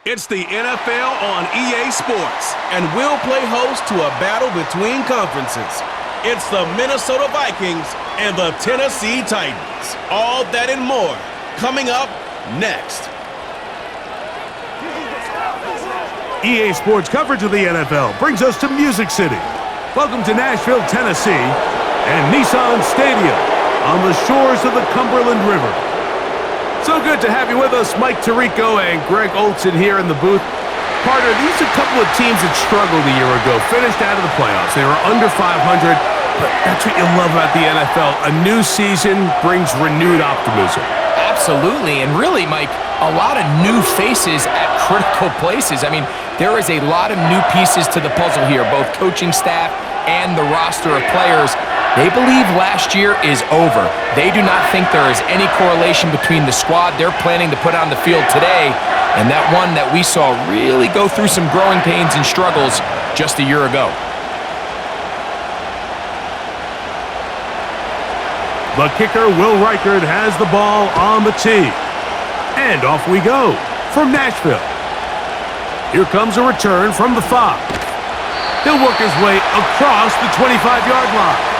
It's the NFL on EA Sports, and we'll play host to a battle between conferences. It's the Minnesota Vikings and the Tennessee Titans. All that and more coming up next. EA Sports coverage of the NFL brings us to Music City. Welcome to Nashville, Tennessee, and Nissan Stadium on the shores of the Cumberland River. So good to have you with us, Mike Tirico and Greg Olson here in the booth. Partner, these are a couple of teams that struggled a year ago, finished out of the playoffs. They were under 500, but that's what you love about the NFL. A new season brings renewed optimism. Absolutely, and really, Mike, a lot of new faces at critical places. I mean, there is a lot of new pieces to the puzzle here, both coaching staff and the roster of players. They believe last year is over. They do not think there is any correlation between the squad they're planning to put on the field today and that one that we saw really go through some growing pains and struggles just a year ago. The kicker, Will Reichard, has the ball on the tee. And off we go from Nashville. Here comes a return from the 5. He'll work his way across the 25-yard line.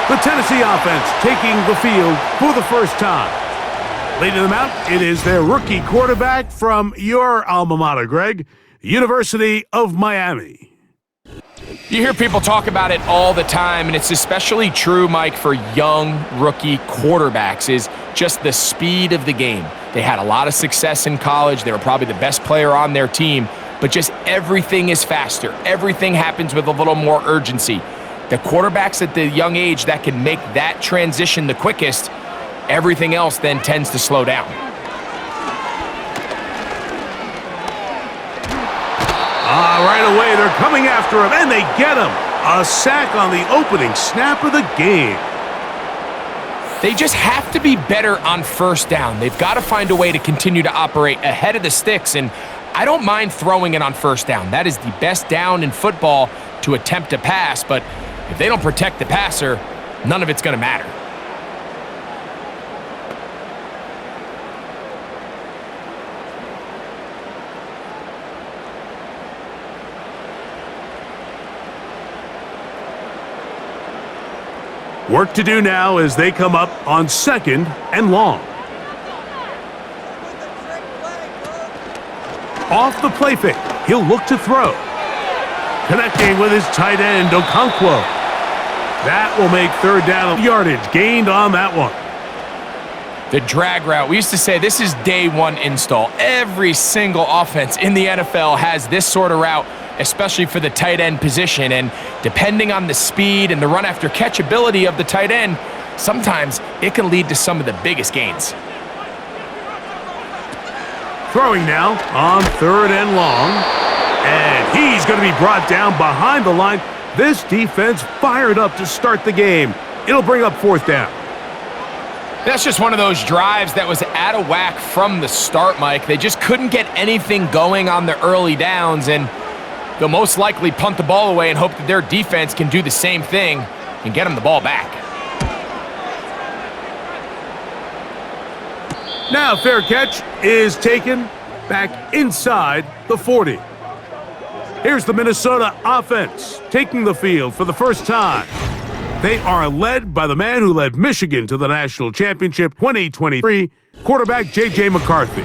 The Tennessee offense taking the field for the first time. Leading them out, it is their rookie quarterback from your alma mater, Greg, University of Miami. You hear people talk about it all the time, and it's especially true, Mike, for young rookie quarterbacks, is just the speed of the game. They had a lot of success in college. They were probably the best player on their team, but just everything is faster. Everything happens with a little more urgency. The quarterbacks at the young age that can make that transition the quickest, everything else then tends to slow down. Right away, they're coming after him, and they get him. A sack on the opening snap of the game. They just have to be better on first down. They've got to find a way to continue to operate ahead of the sticks, and I don't mind throwing it on first down. That is the best down in football to attempt a pass, but if they don't protect the passer, none of it's going to matter. Work to do now as they come up on 2nd and long. Off the play fake, he'll look to throw. Connecting with his tight end, Okonkwo. That will make 3rd down. Yardage gained on that one. The drag route. We used to say this is day one install. Every single offense in the NFL has this sort of route, especially for the tight end position. And depending on the speed and the run after catch ability of the tight end, sometimes it can lead to some of the biggest gains. Throwing now on 3rd and long. And he's going to be brought down behind the line. This defense fired up to start the game. It'll bring up 4th down. That's just one of those drives that was out of whack from the start, Mike. They just couldn't get anything going on the early downs, and they'll most likely punt the ball away and hope that their defense can do the same thing and get them the ball back. Now fair catch is taken back inside the 40. Here's the Minnesota offense taking the field for the first time. They are led by the man who led Michigan to the national championship 2023, quarterback J.J. McCarthy.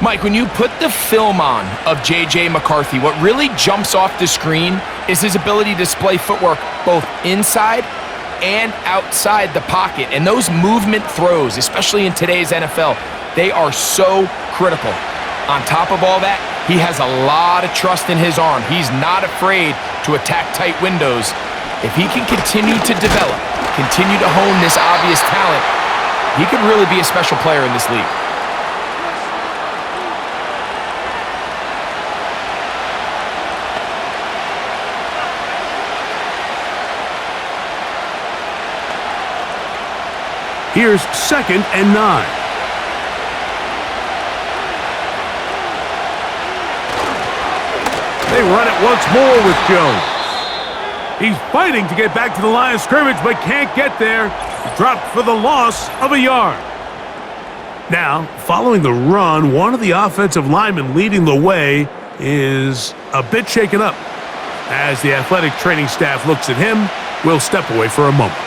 Mike, when you put the film on of J.J. McCarthy, what really jumps off the screen is his ability to display footwork both inside and outside the pocket. And those movement throws, especially in today's NFL, they are so critical. On top of all that, he has a lot of trust in his arm. He's not afraid to attack tight windows. If he can continue to develop, continue to hone this obvious talent, he could really be a special player in this league. Here's 2nd and 9. They run it once more with Jones. He's fighting to get back to the line of scrimmage, but can't get there. Dropped for the loss of a yard. Now, following the run, one of the offensive linemen leading the way is a bit shaken up. As the athletic training staff looks at him, we'll step away for a moment.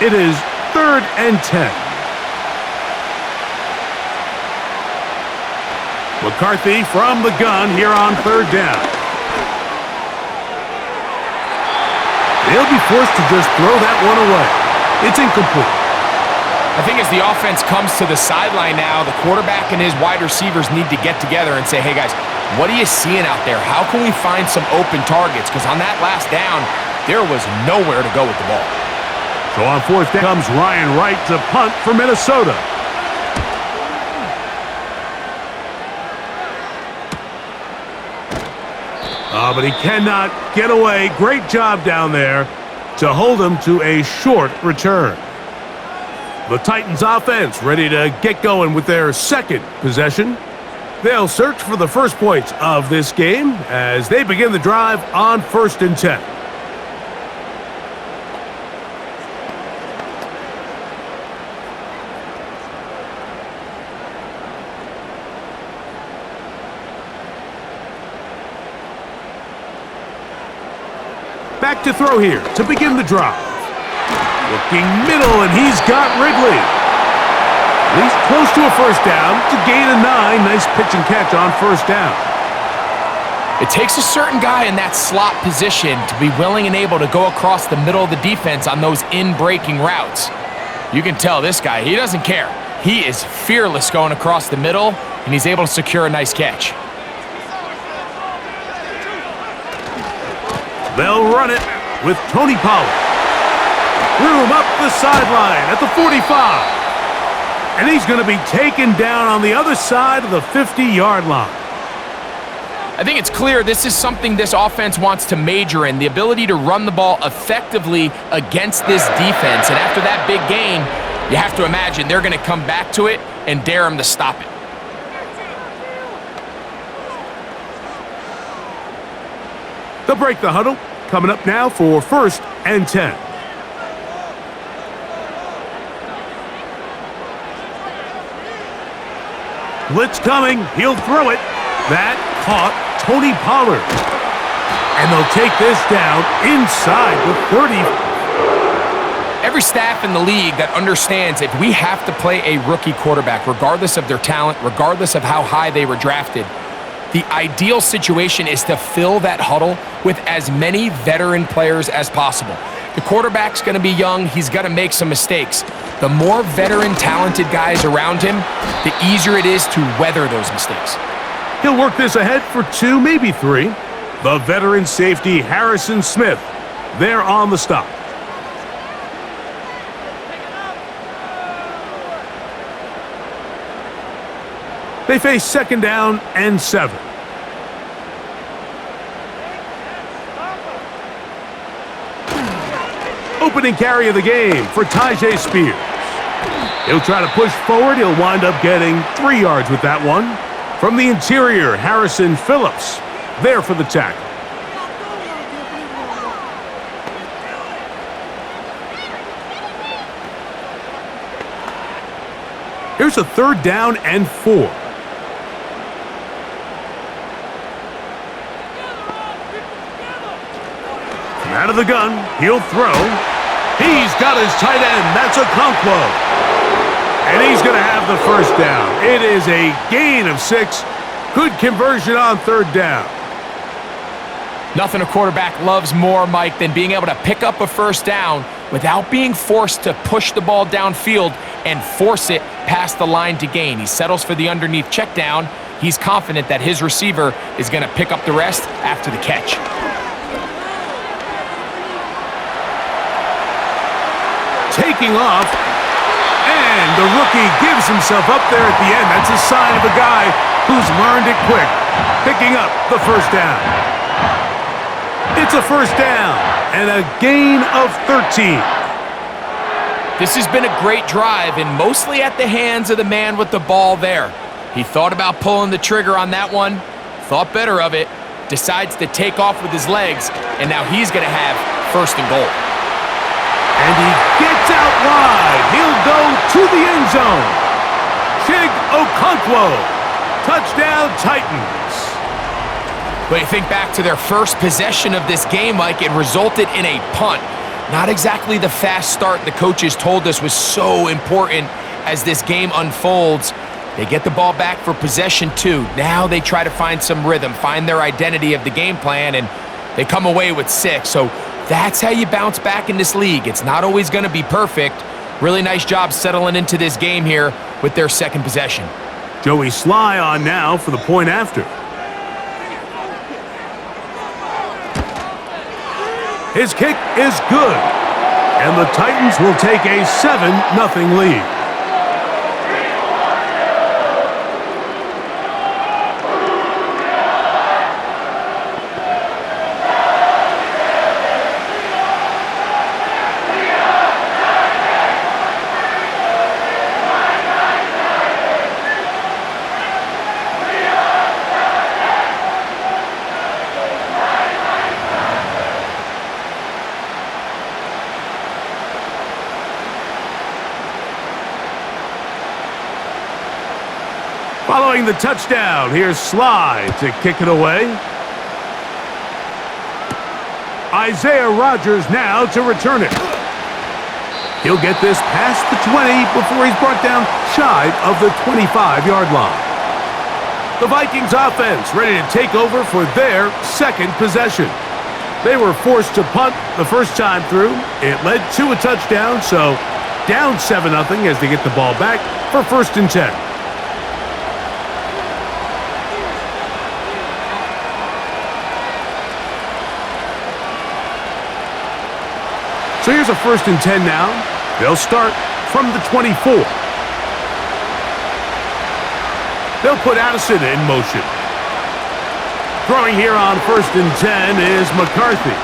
It is 3rd and 10. McCarthy from the gun here on 3rd down. They'll be forced to just throw that one away. It's incomplete. I think as the offense comes to the sideline now, the quarterback and his wide receivers need to get together and say, hey guys, what are you seeing out there? How can we find some open targets? Because on that last down, there was nowhere to go with the ball. So on 4th down comes Ryan Wright to punt for Minnesota. But he cannot get away. Great job down there to hold him to a short return. The Titans offense ready to get going with their 2nd possession. They'll search for the first points of this game as they begin the drive on 1st and 10. Back to throw here to begin the drive. Looking middle, and he's got Ridley. He's close to a first down to gain a 9. Nice pitch and catch on 1st down. It takes a certain guy in that slot position to be willing and able to go across the middle of the defense on those in-breaking routes. You can tell this guy, he doesn't care. He is fearless going across the middle, and he's able to secure a nice catch. They'll run it with Tony Pollard. Room up the sideline at the 45. And he's going to be taken down on the other side of the 50-yard line. I think it's clear this is something this offense wants to major in, the ability to run the ball effectively against this defense. And after that big gain, you have to imagine they're going to come back to it and dare him to stop it. They'll break the huddle. Coming up now for 1st and 10. Blitz coming. He'll throw it. That caught Tony Pollard. And they'll take this down inside the 30. Every staff in the league that understands if we have to play a rookie quarterback, regardless of their talent, regardless of how high they were drafted, the ideal situation is to fill that huddle with as many veteran players as possible. The quarterback's going to be young. He's got to make some mistakes. The more veteran, talented guys around him, the easier it is to weather those mistakes. He'll work this ahead for 2, maybe 3. The veteran safety, Harrison Smith, there on the stop. They face 2nd down and 7. Opening carry of the game for Tyjae Spears. He'll try to push forward. He'll wind up getting 3 yards with that one. From the interior, Harrison Phillips there for the tackle. Here's a 3rd down and 4. Out of the gun, he'll throw. He's got his tight end. That's Okonkwo. And he's going to have the first down. It is a gain of 6. Good conversion on 3rd down. Nothing a quarterback loves more, Mike, than being able to pick up a first down without being forced to push the ball downfield and force it past the line to gain. He settles for the underneath check down. He's confident that his receiver is going to pick up the rest after the catch. Taking off, and the rookie gives himself up there at the end. That's a sign of a guy who's learned it quick, picking up the first down. It's a first down and a gain of 13. This has been a great drive, and mostly at the hands of the man with the ball there. He thought about pulling the trigger on that one, thought better of it, decides to take off with his legs, and now he's going to have first and goal. And he gets out wide. He'll go to the end zone. Chig Okonkwo. Touchdown, Titans. But you think back to their first possession of this game, Mike, it resulted in a punt. Not exactly the fast start the coaches told us was so important as this game unfolds. They get the ball back for possession 2. Now they try to find some rhythm, find their identity of the game plan, and they come away with 6. So that's how you bounce back in this league. It's not always going to be perfect. Really nice job settling into this game here with their second possession. Joey Sly on now for the point after. His kick is good. And the Titans will take a 7-0 lead. Following the touchdown, here's Sly to kick it away. Isaiah Rodgers now to return it. He'll get this past the 20 before he's brought down shy of the 25-yard line. The Vikings offense ready to take over for their second possession. They were forced to punt the first time through. It led to a touchdown, so down 7-0 as they get the ball back for 1st and 10. So here's a 1st and 10 now. They'll start from the 24. They'll put Addison in motion. Throwing here on 1st and 10 is McCarthy.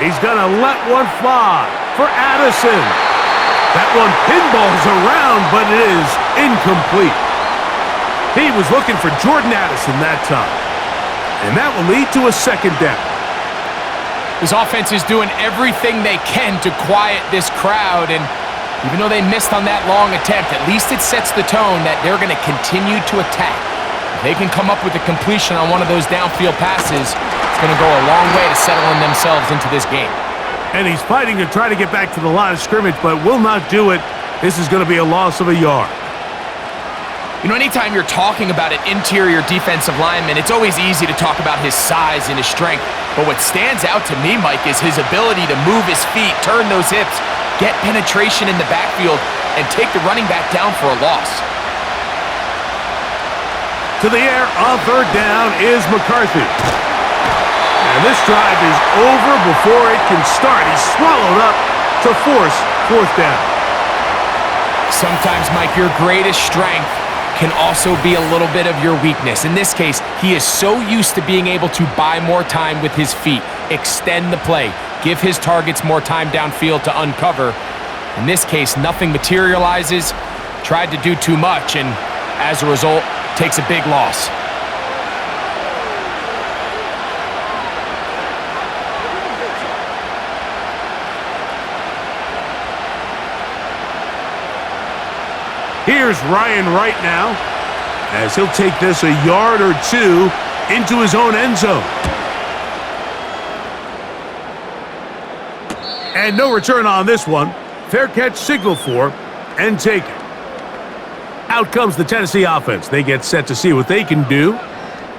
He's going to let one fly for Addison. That one pinballs around, but it is incomplete. He was looking for Jordan Addison that time. And that will lead to a 2nd down. This offense is doing everything they can to quiet this crowd, and even though they missed on that long attempt, at least it sets the tone that they're going to continue to attack. If they can come up with a completion on one of those downfield passes, it's going to go a long way to settling themselves into this game. And he's fighting to try to get back to the line of scrimmage, but will not do it. This is going to be a loss of a yard. You know, anytime you're talking about an interior defensive lineman, it's always easy to talk about his size and his strength. But what stands out to me, Mike, is his ability to move his feet, turn those hips, get penetration in the backfield, and take the running back down for a loss. To the air on 3rd down is McCarthy. And this drive is over before it can start. He's swallowed up to force 4th down. Sometimes, Mike, your greatest strength can also be a little bit of your weakness. In this case, he is so used to being able to buy more time with his feet, extend the play, give his targets more time downfield to uncover. In this case, nothing materializes, tried to do too much, and as a result, takes a big loss. Here's Ryan Wright now, as he'll take this a yard or 2 into his own end zone. And no return on this one. Fair catch signaled for and taken. Out comes the Tennessee offense. They get set to see what they can do.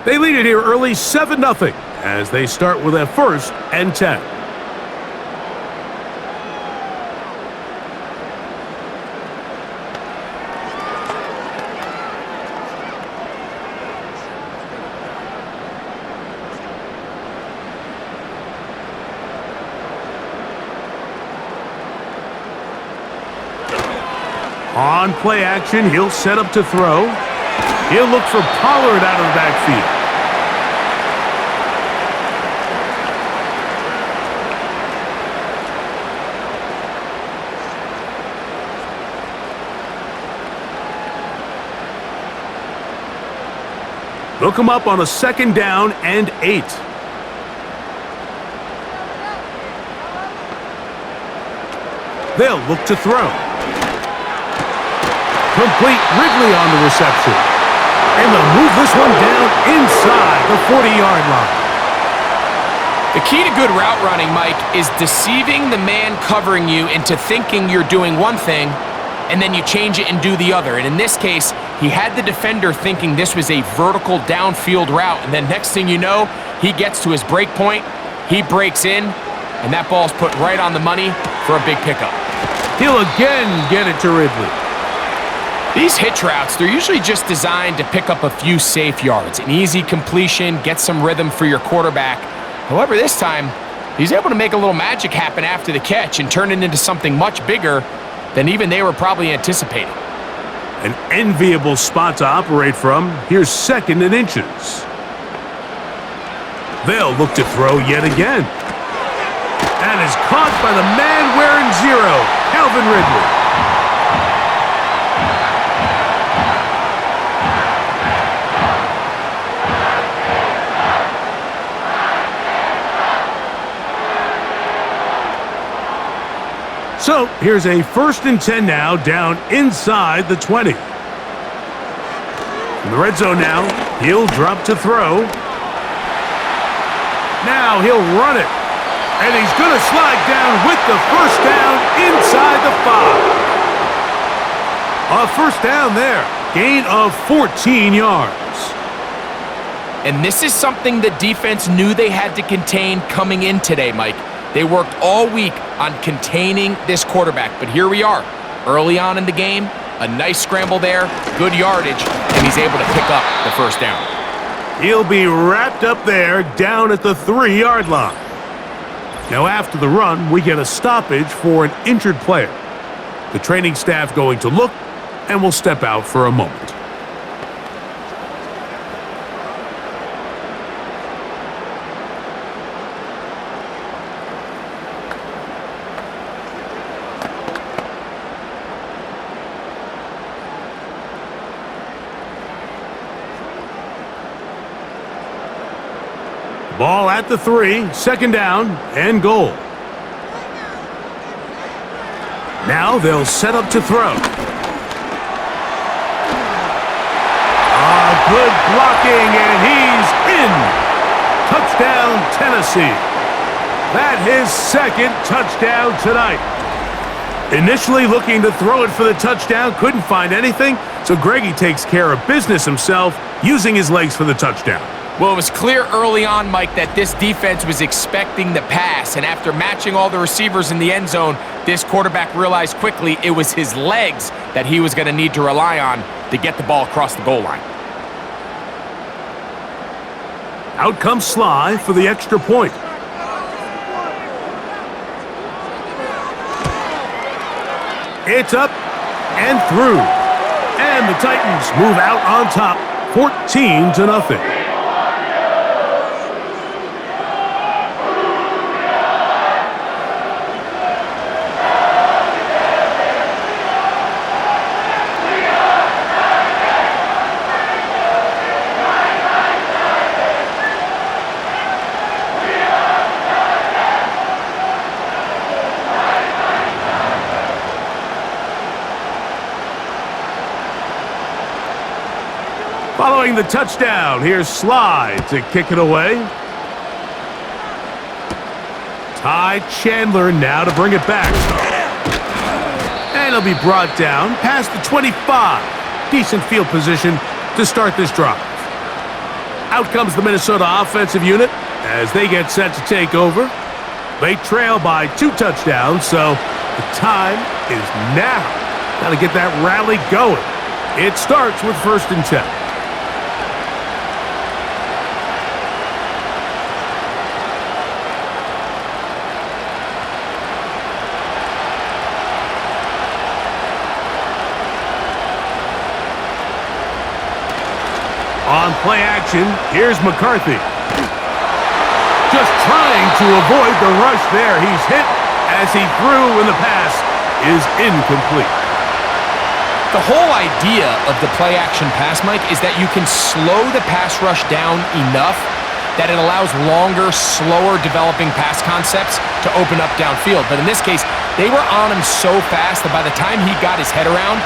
They lead it here early 7-0 as they start with a 1st and 10. On play action, he'll set up to throw. He'll look for Pollard out of the backfield. They'll come up on a 2nd down and 8. They'll look to throw. Complete. Ridley on the reception. And they'll move this one down inside the 40-yard line. The key to good route running, Mike, is deceiving the man covering you into thinking you're doing one thing, and then you change it and do the other. And in this case, he had the defender thinking this was a vertical downfield route, and then next thing you know, he gets to his break point, he breaks in, and that ball's put right on the money for a big pickup. He'll again get it to Ridley. These hitch routes, they're usually just designed to pick up a few safe yards. An easy completion, get some rhythm for your quarterback. However, this time, he's able to make a little magic happen after the catch and turn it into something much bigger than even they were probably anticipating. An enviable spot to operate from. Here's 2nd and inches. They'll look to throw yet again. And is caught by the man wearing 0, Calvin Ridley. So, here's a 1st and 10 now, down inside the 20. In the red zone now, he'll drop to throw. Now he'll run it. And he's going to slide down with the 1st down inside the 5. A 1st down there. Gain of 14 yards. And this is something the defense knew they had to contain coming in today, Mike. They worked all week on containing this quarterback, but here we are, early on in the game, a nice scramble there, good yardage, and he's able to pick up the 1st down. He'll be wrapped up there, down at the 3-yard line. Now after the run, we get a stoppage for an injured player. The training staff going to look, and will step out for a moment. Ball at the 3, 2nd down and goal. Now they'll set up to throw. Good blocking, and he's in. Touchdown, Tennessee. That his 2nd touchdown tonight. Initially looking to throw it for the touchdown, couldn't find anything, so Greggy takes care of business himself, using his legs for the touchdown. Well, it was clear early on, Mike, that this defense was expecting the pass, and after matching all the receivers in the end zone, this quarterback realized quickly it was his legs that he was going to need to rely on to get the ball across the goal line. Out comes Sly for the extra point. It's up and through. And the Titans move out on top, 14-0. Following the touchdown, here's Sly to kick it away. Ty Chandler now to bring it back. And he'll be brought down past the 25. Decent field position to start this drive. Out comes the Minnesota offensive unit as they get set to take over. They trail by 2 touchdowns, so the time is now. Got to get that rally going. It starts with 1st and 10. On play action, here's McCarthy. Just trying to avoid the rush there. He's hit as he threw, and the pass is incomplete. The whole idea of the play-action pass, Mike, is that you can slow the pass rush down enough that it allows longer, slower developing pass concepts to open up downfield. But in this case, they were on him so fast that by the time he got his head around,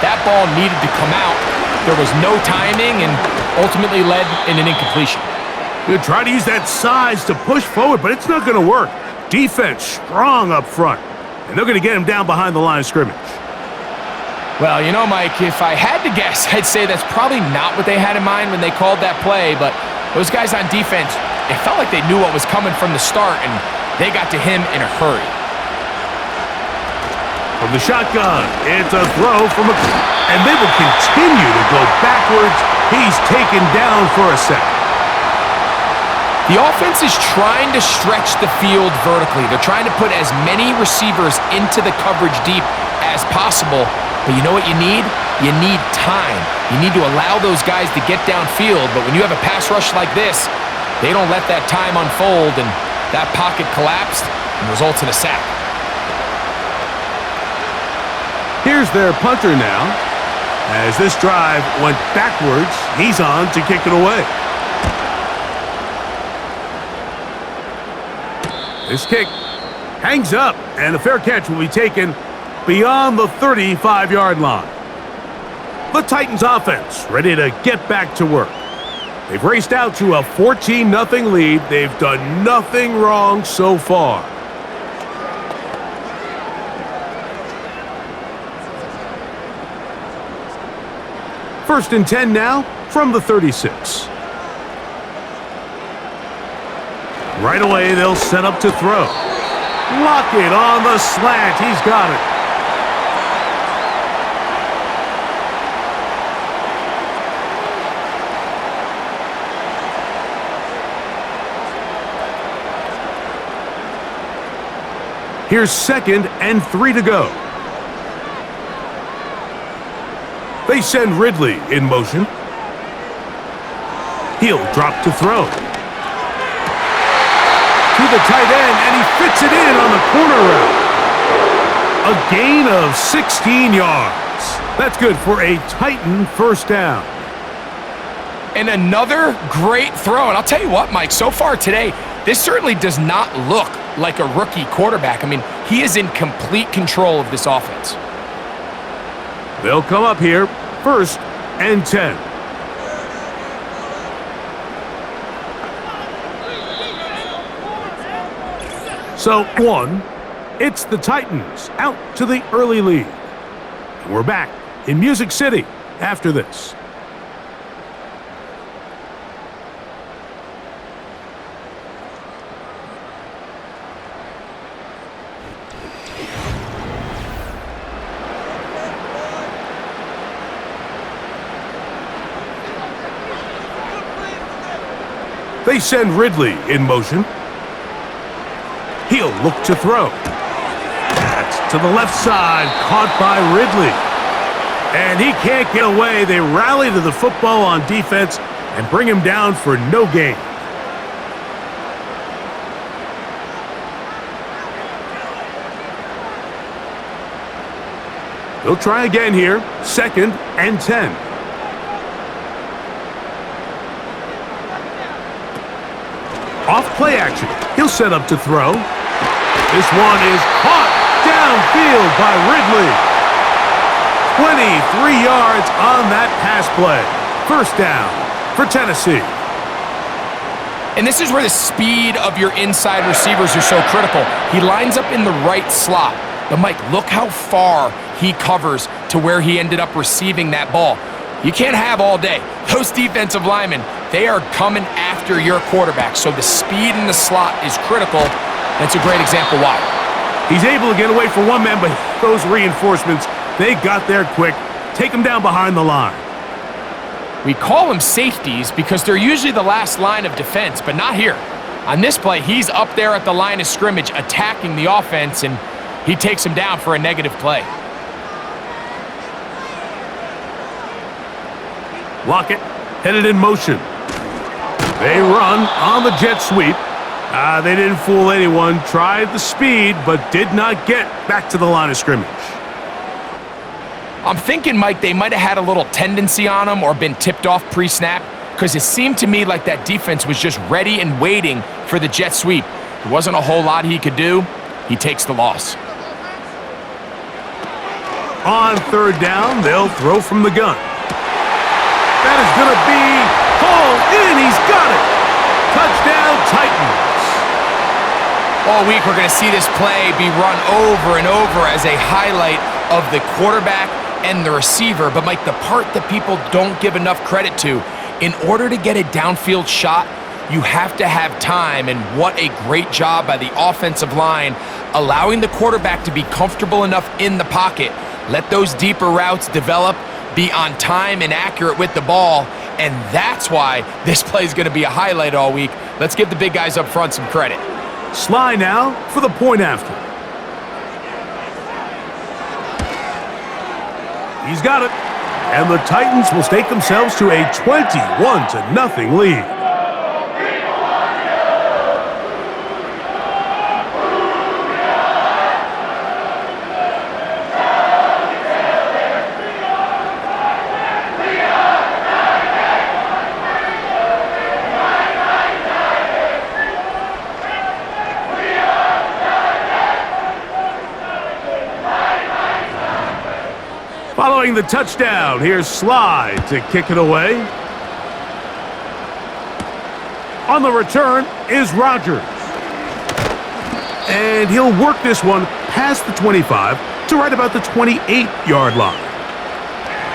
that ball needed to come out. There was no timing and ultimately led in an incompletion. They're trying to use that size to push forward, but it's not going to work. Defense strong up front, and they're going to get him down behind the line of scrimmage. Well, you know, Mike, if I had to guess, I'd say that's probably not what they had in mind when they called that play, but those guys on defense, it felt like they knew what was coming from the start, and they got to him in a hurry. From the shotgun, it's a throw from and they will continue to go backwards. He's taken down for a sack. The offense is trying to stretch the field vertically. They're trying to put as many receivers into the coverage deep as possible. But you know what you need? You need time. You need to allow those guys to get downfield. But when you have a pass rush like this, they don't let that time unfold, and that pocket collapsed and results in a sack. Here's their punter now. As this drive went backwards, he's on to kick it away. This kick hangs up, and a fair catch will be taken beyond the 35-yard line. The Titans offense ready to get back to work. They've raced out to a 14-0 lead. They've done nothing wrong so far. First and 10 now from the 36. Right away, they'll set up to throw. Lockett on the slant. He's got it. Here's 2nd and 3 to go. They send Ridley in motion. He'll drop to throw. To the tight end, and he fits it in on the corner route. A gain of 16 yards. That's good for a Titan first down. And another great throw. And I'll tell you what, Mike, so far today, this certainly does not look like a rookie quarterback. I mean, he is in complete control of this offense. They'll come up here, 1st and 10. So, it's the Titans out to the early lead. And we're back in Music City after this. They send Ridley in motion. He'll look to throw. That's to the left side, caught by Ridley. And he can't get away. They rally to the football on defense and bring him down for no gain. They'll try again here, 2nd and 10. Off play action. He'll set up to throw. This one is caught downfield by Ridley. 23 yards on that pass play. First down for Tennessee. And this is where the speed of your inside receivers are so critical. He lines up in the right slot. But Mike, look how far he covers to where he ended up receiving that ball. You can't have all day. Those defensive linemen, they are coming after your quarterback. So the speed in the slot is critical. That's a great example why. He's able to get away for one man, but those reinforcements, they got there quick. Take him down behind the line. We call them safeties because they're usually the last line of defense, but not here. On this play, he's up there at the line of scrimmage attacking the offense, and he takes him down for a negative play. Lockett headed in motion. They run on the jet sweep. They didn't fool anyone. Tried the speed, but did not get back to the line of scrimmage. I'm thinking, Mike, they might have had a little tendency on him or been tipped off pre-snap, because it seemed to me like that defense was just ready and waiting for the jet sweep. There wasn't a whole lot he could do. He takes the loss. On third down, they'll throw from the gun. That is going to be hauled in. He's got it. Touchdown, Titans. All week, we're going to see this play be run over and over as a highlight of the quarterback and the receiver. But, Mike, the part that people don't give enough credit to, in order to get a downfield shot, you have to have time, and what a great job by the offensive line, allowing the quarterback to be comfortable enough in the pocket, let those deeper routes develop, be on time and accurate with the ball, and that's why this play is going to be a highlight all week. Let's give the big guys up front some credit. Sly now for the point after. He's got it. And the Titans will stake themselves to a 21-0 lead. Following the touchdown, here's Sly to kick it away. On the return is Rodgers. And he'll work this one past the 25 to right about the 28-yard line.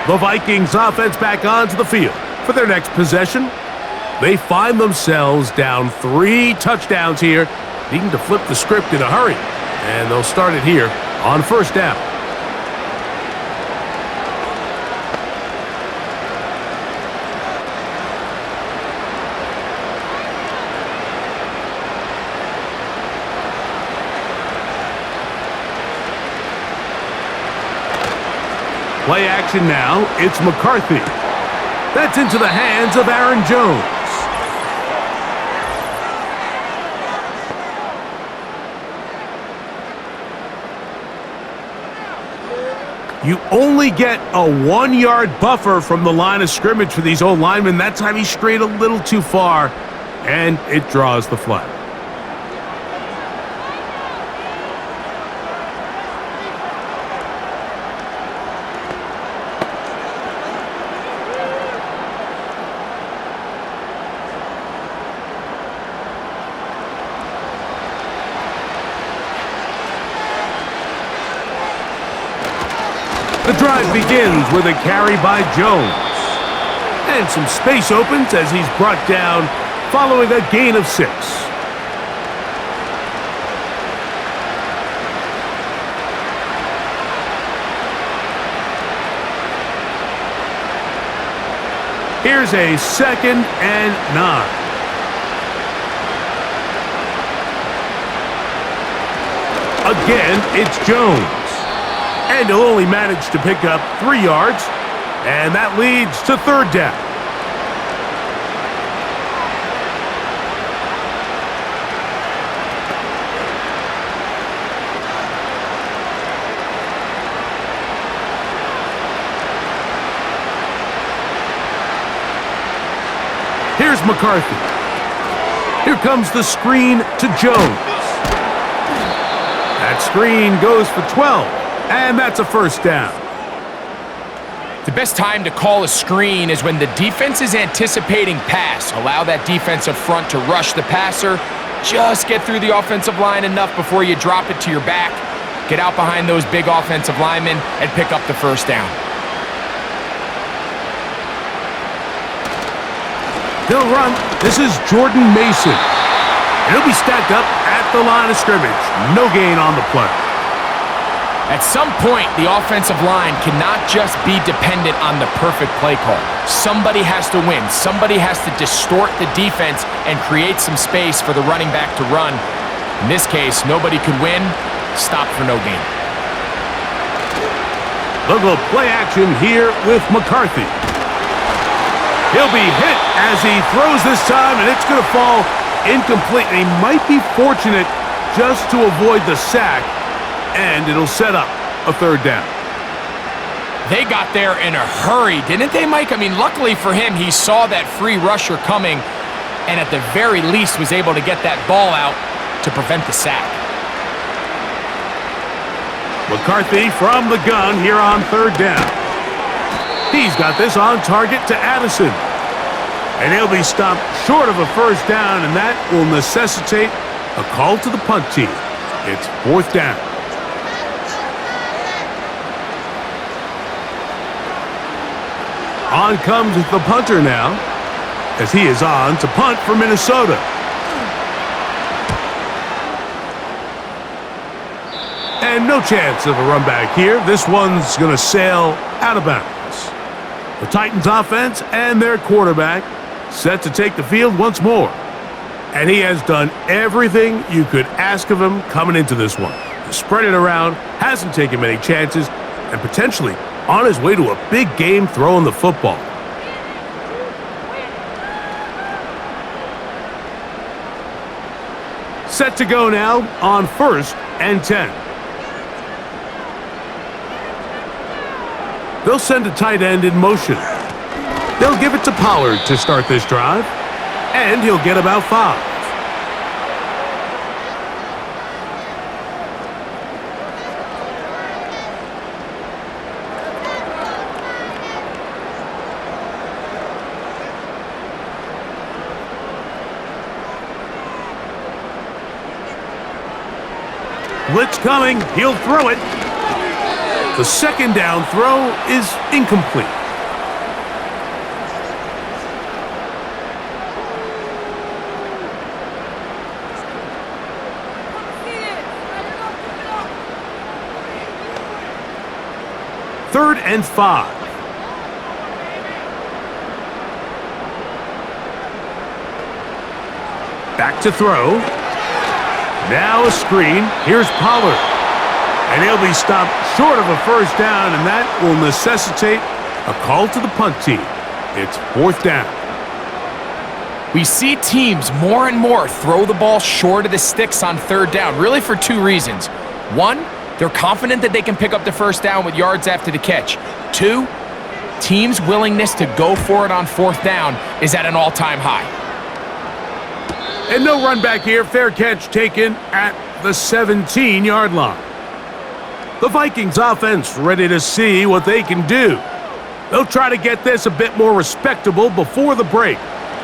The Vikings offense back onto the field for their next possession. They find themselves down 3 touchdowns here, needing to flip the script in a hurry. And they'll start it here on first down. Play action now, it's McCarthy. That's into the hands of Aaron Jones. You only get a 1-yard buffer from the line of scrimmage for these old linemen. That time he strayed a little too far, and it draws the flag. The drive begins with a carry by Jones. And some space opens as he's brought down following a gain of 6. Here's a 2nd and 9. Again, it's Jones. And he'll only manage to pick up 3 yards, and that leads to third down. Here's McCarthy. Here comes the screen to Jones. That screen goes for 12. And that's a first down. The best time to call a screen is when the defense is anticipating pass. Allow that defensive front to rush the passer. Just get through the offensive line enough before you drop it to your back. Get out behind those big offensive linemen and pick up the first down. They'll run. This is Jordan Mason. And he'll be stacked up at the line of scrimmage. No gain on the play. At some point, the offensive line cannot just be dependent on the perfect play call. Somebody has to win. Somebody has to distort the defense and create some space for the running back to run. In this case, nobody could win. Stop for no gain. They'll go play action here with McCarthy. He'll be hit as he throws this time, and it's going to fall incomplete. And he might be fortunate just to avoid the sack. And it'll set up a third down. They got there in a hurry, didn't they, Mike? I mean, luckily for him, he saw that free rusher coming and at the very least was able to get that ball out to prevent the sack. McCarthy from the gun here on third down. He's got this on target to Addison. And he'll be stopped short of a first down, and that will necessitate a call to the punt team. It's fourth down. On comes the punter now, as he is on to punt for Minnesota. And no chance of a run back here. This one's going to sail out of bounds. The Titans offense and their quarterback set to take the field once more. And he has done everything you could ask of him coming into this one. Spread it around, hasn't taken many chances, and potentially on his way to a big game throwing the football. Set to go now on 1st and 10. They'll send a tight end in motion. They'll give it to Pollard to start this drive, and he'll get about 5. Blitz coming, he'll throw it. The second down throw is incomplete. Third and 5. Back to throw. Now a screen. Here's Pollard. And he'll be stopped short of a first down, and that will necessitate a call to the punt team. It's fourth down. We see teams more and more throw the ball short of the sticks on third down, really for 2 reasons. 1, they're confident that they can pick up the first down with yards after the catch. 2, teams' willingness to go for it on fourth down is at an all-time high. And no run back here. Fair catch taken at the 17-yard line. The Vikings offense ready to see what they can do. They'll try to get this a bit more respectable before the break.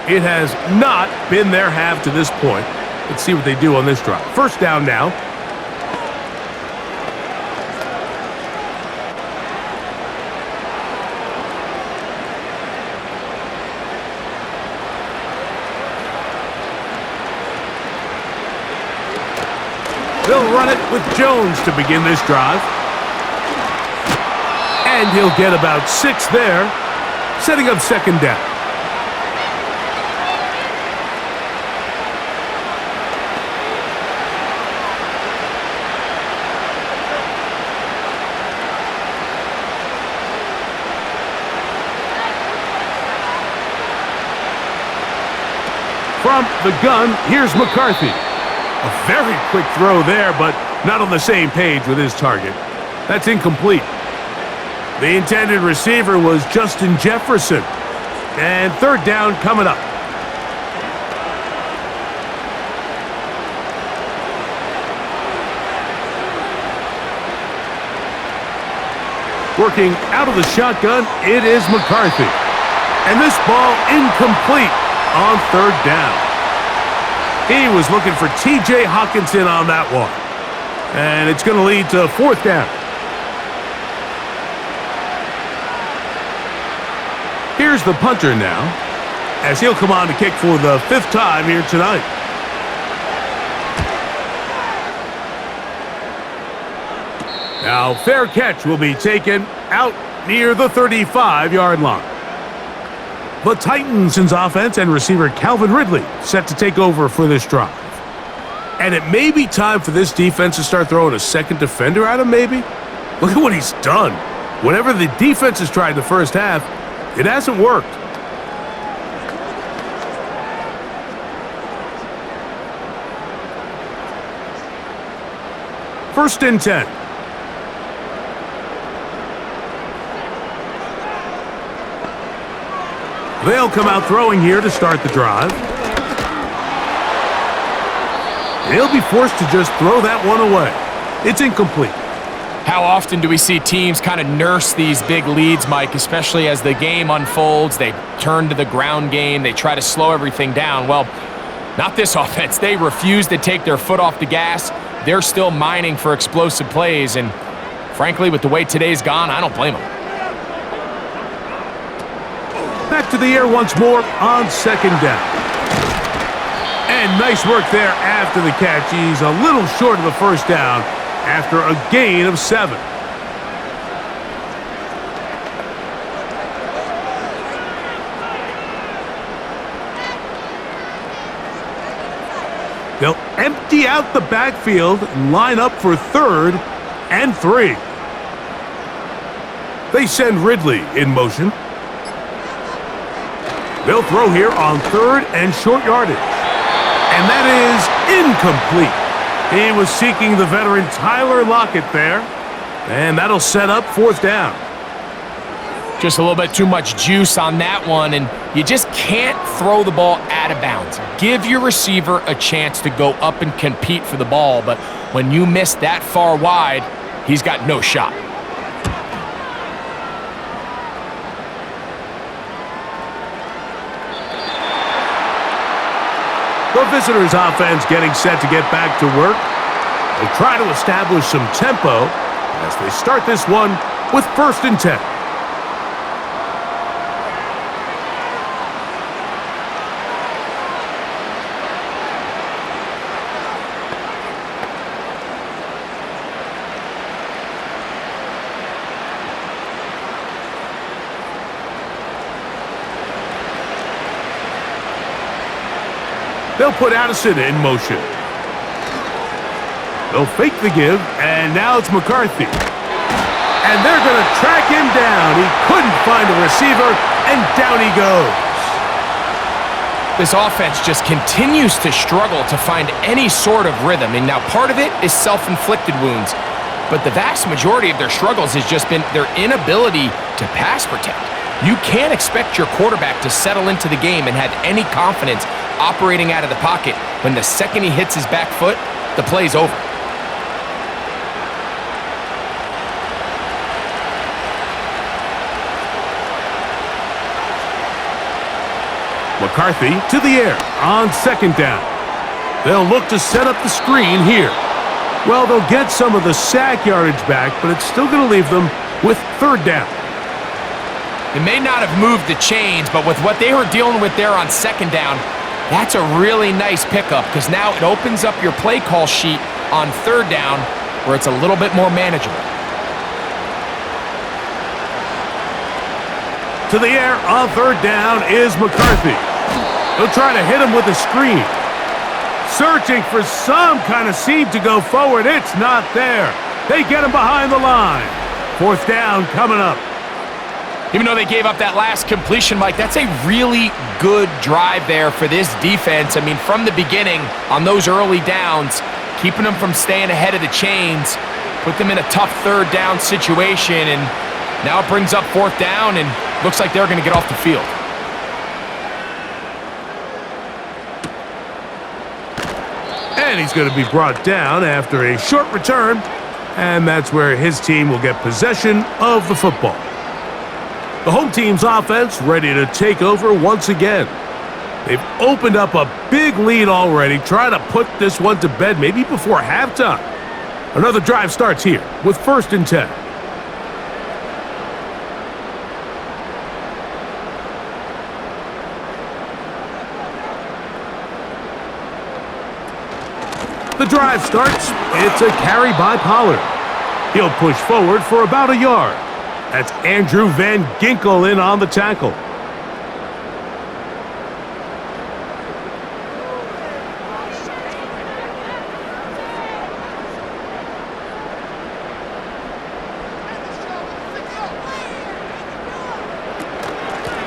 It has not been their half to this point. Let's see what they do on this drive. First down now. They'll run it with Jones to begin this drive. And he'll get about 6 there, setting up second down. From the gun, here's McCarthy. A very quick throw there, but not on the same page with his target. That's incomplete. The intended receiver was Justin Jefferson. And third down coming up. Working out of the shotgun, it is McCarthy. And this ball incomplete on third down. He was looking for T.J. Hawkinson on that one. And it's going to lead to fourth down. Here's the punter now, as he'll come on to kick for the 5th time here tonight. Now, fair catch will be taken out near the 35-yard line. The Titans' offense and receiver Calvin Ridley set to take over for this drive. And it may be time for this defense to start throwing a second defender at him, maybe? Look at what he's done. Whenever the defense has tried the first half, it hasn't worked. First and 10. They'll come out throwing here to start the drive. He'll be forced to just throw that one away. It's incomplete. How often do we see teams kind of nurse these big leads, Mike, especially as the game unfolds? They turn to the ground game. They try to slow everything down. Well, not this offense. They refuse to take their foot off the gas. They're still mining for explosive plays, and frankly, with the way today's gone, I don't blame them. Back to the air once more on second down. And nice work there after the catch. He's a little short of the first down after a gain of 7. They'll empty out the backfield and line up for 3rd and 3. They send Ridley in motion. They'll throw here on 3rd and short yardage. And that is incomplete. He was seeking the veteran Tyler Lockett there. And that'll set up 4th down. Just a little bit too much juice on that one, and you just can't throw the ball out of bounds. Give your receiver a chance to go up and compete for the ball, but when you miss that far wide, he's got no shot. The visitors' offense getting set to get back to work. They'll try to establish some tempo as they start this one with 1st and 10. They'll put Addison in motion. They'll fake the give, and now it's McCarthy. And they're going to track him down. He couldn't find a receiver, and down he goes. This offense just continues to struggle to find any sort of rhythm. And now part of it is self-inflicted wounds, but the vast majority of their struggles has just been their inability to pass protect. You can't expect your quarterback to settle into the game and have any confidence operating out of the pocket when the second he hits his back foot, the play's over. McCarthy to the air on 2nd down. They'll look to set up the screen here. Well, they'll get some of the sack yardage back, but it's still going to leave them with 3rd down. They may not have moved the chains, but with what they were dealing with there on 2nd down, that's a really nice pickup because now it opens up your play call sheet on 3rd down where it's a little bit more manageable. To the air on 3rd down is McCarthy. He'll try to hit him with a screen. Searching for some kind of seam to go forward. It's not there. They get him behind the line. 4th down coming up. Even though they gave up that last completion, Mike, that's a really good drive there for this defense. I mean, from the beginning, on those early downs, keeping them from staying ahead of the chains, put them in a tough 3rd down situation, and now it brings up 4th down, and looks like they're going to get off the field. And he's going to be brought down after a short return, and that's where his team will get possession of the football. The home team's offense ready to take over once again. They've opened up a big lead already, trying to put this one to bed maybe before halftime. Another drive starts here with 1st and 10. The drive starts. It's a carry by Pollard. He'll push forward for about a yard. That's Andrew Van Ginkel in on the tackle.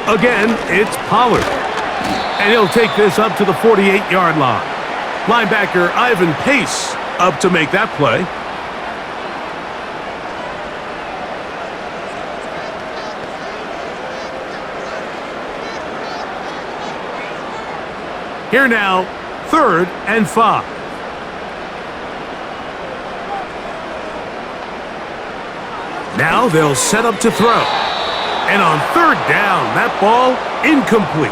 Again, it's Pollard. And he'll take this up to the 48-yard line. Linebacker Ivan Pace up to make that play. Here now, 3rd and 5. Now they'll set up to throw. And on 3rd down, that ball incomplete.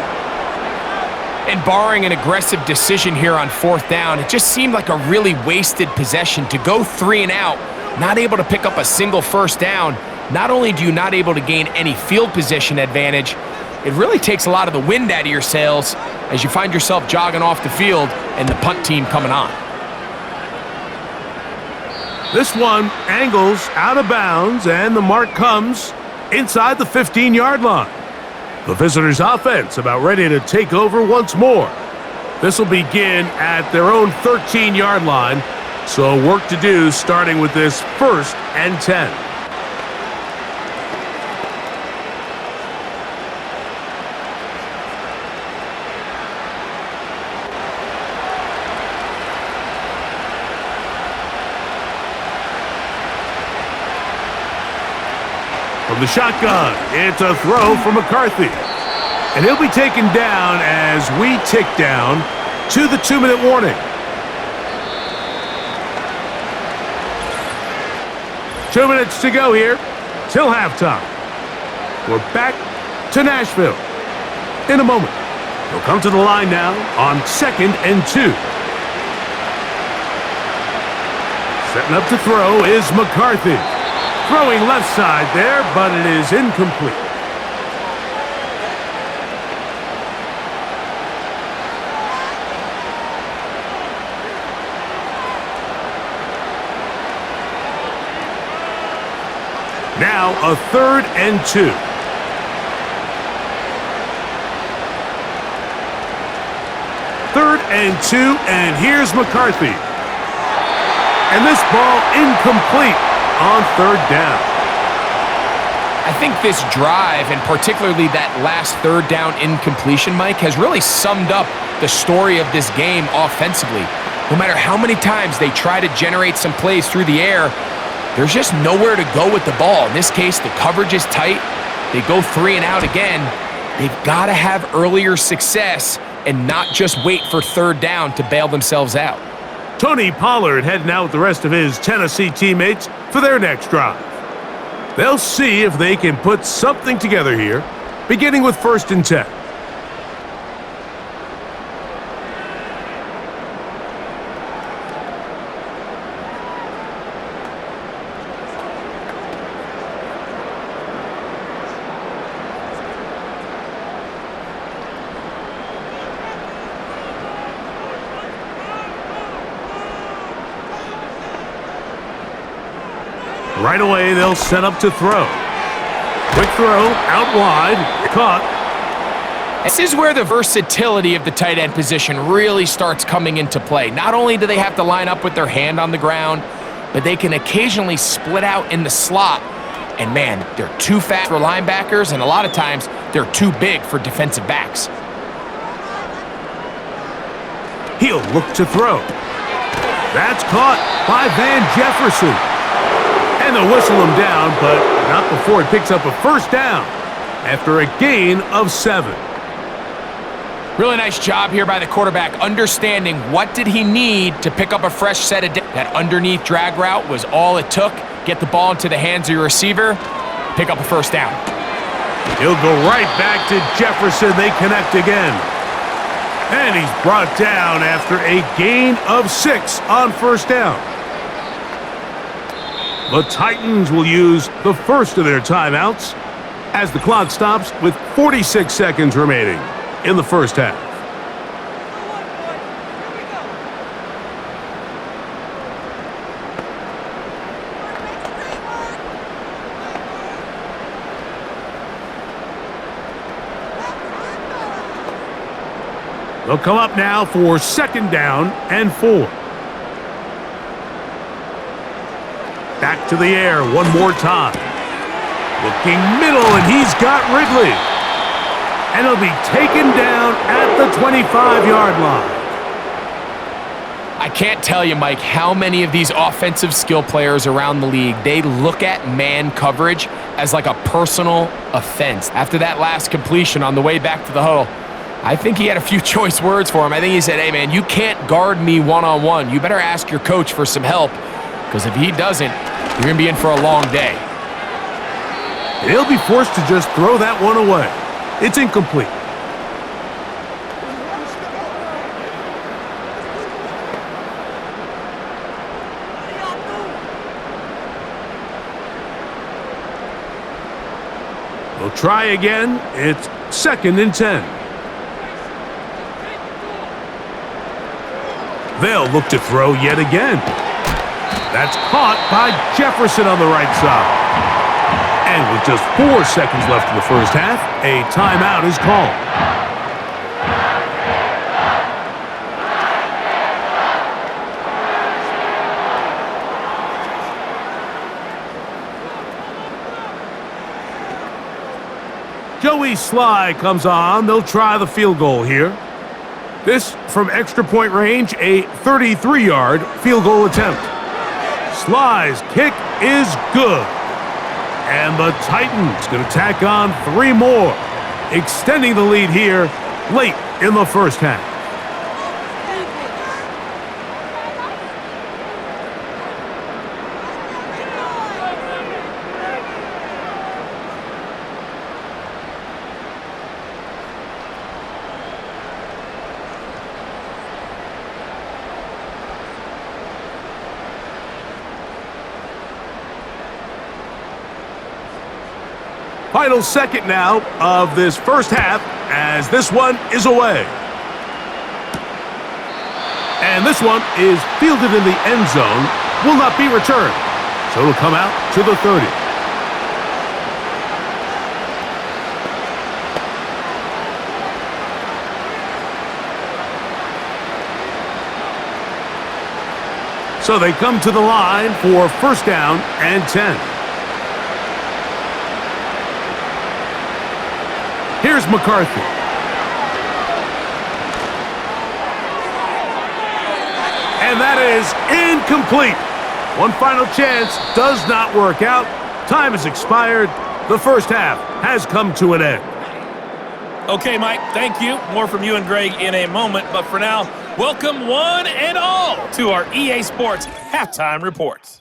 And barring an aggressive decision here on 4th down, it just seemed like a really wasted possession to go 3 and out, not able to pick up a single 1st down. Not only do you not able to gain any field position advantage, it really takes a lot of the wind out of your sails as you find yourself jogging off the field and the punt team coming on. This one angles out of bounds, and the mark comes inside the 15-yard line. The visitors' offense about ready to take over once more. This will begin at their own 13-yard line, so work to do starting with this 1st and 10. From the shotgun, it's a throw from McCarthy. And he'll be taken down as we tick down to the 2-minute warning. 2 minutes to go here till halftime. We're back to Nashville in a moment. He'll come to the line now on 2nd and 2. Setting up to throw is McCarthy. Throwing left side there, but it is incomplete. Now a 3rd and 2. 3rd and 2, and here's McCarthy. And this ball incomplete on 3rd down. I think this drive, and particularly that last 3rd down incompletion, Mike, has really summed up the story of this game offensively. No matter how many times they try to generate some plays through the air, there's just nowhere to go with the ball. In this case, the coverage is tight. They go 3 and out again. They've got to have earlier success and not just wait for 3rd down to bail themselves out. Tony Pollard heading out with the rest of his Tennessee teammates for their next drive. They'll see if they can put something together here, beginning with 1st and 10. Right away, they'll set up to throw. Quick throw, out wide, caught. This is where the versatility of the tight end position really starts coming into play. Not only do they have to line up with their hand on the ground, but they can occasionally split out in the slot. And man, they're too fast for linebackers, and a lot of times they're too big for defensive backs. He'll look to throw. That's caught by Van Jefferson. And they'll whistle him down, but not before he picks up a 1st down after a gain of 7. Really nice job here by the quarterback, understanding what did he need to pick up a fresh set of that underneath drag route was all it took. Get the ball into the hands of your receiver, pick up a 1st down. He'll go right back to Jefferson. They connect again. And he's brought down after a gain of 6 on 1st down. The Titans will use the first of their timeouts as the clock stops with 46 seconds remaining in the 1st half. They'll come up now for 2nd down and 4. Back to the air one more time. Looking middle, and he's got Ridley. And he'll be taken down at the 25-yard line. I can't tell you, Mike, how many of these offensive skill players around the league, they look at man coverage as like a personal offense. After that last completion on the way back to the huddle, I think he had a few choice words for him. I think he said, hey, man, you can't guard me one-on-one. You better ask your coach for some help, because if he doesn't, you're going to be in for a long day. He'll be forced to just throw that one away. It's incomplete. We'll try again. It's 2nd and 10. They'll look to throw yet again. That's caught by Jefferson on the right side. And with just 4 seconds left in the first half, a timeout is called. Joey Sly comes on. They'll try the field goal here. This from extra point range, a 33-yard field goal attempt. Sly's kick is good. And the Titans going to tack on 3 more, extending the lead here late in the first half. Final second now of this first half as this one is away. And this one is fielded in the end zone, will not be returned. So it'll come out to the 30. So they come to the line for 1st down and 10. Here's McCarthy. And that is incomplete. One final chance does not work out. Time has expired. The first half has come to an end. Okay, Mike, thank you. More from you and Greg in a moment. But for now, welcome one and all to our EA Sports Halftime Reports.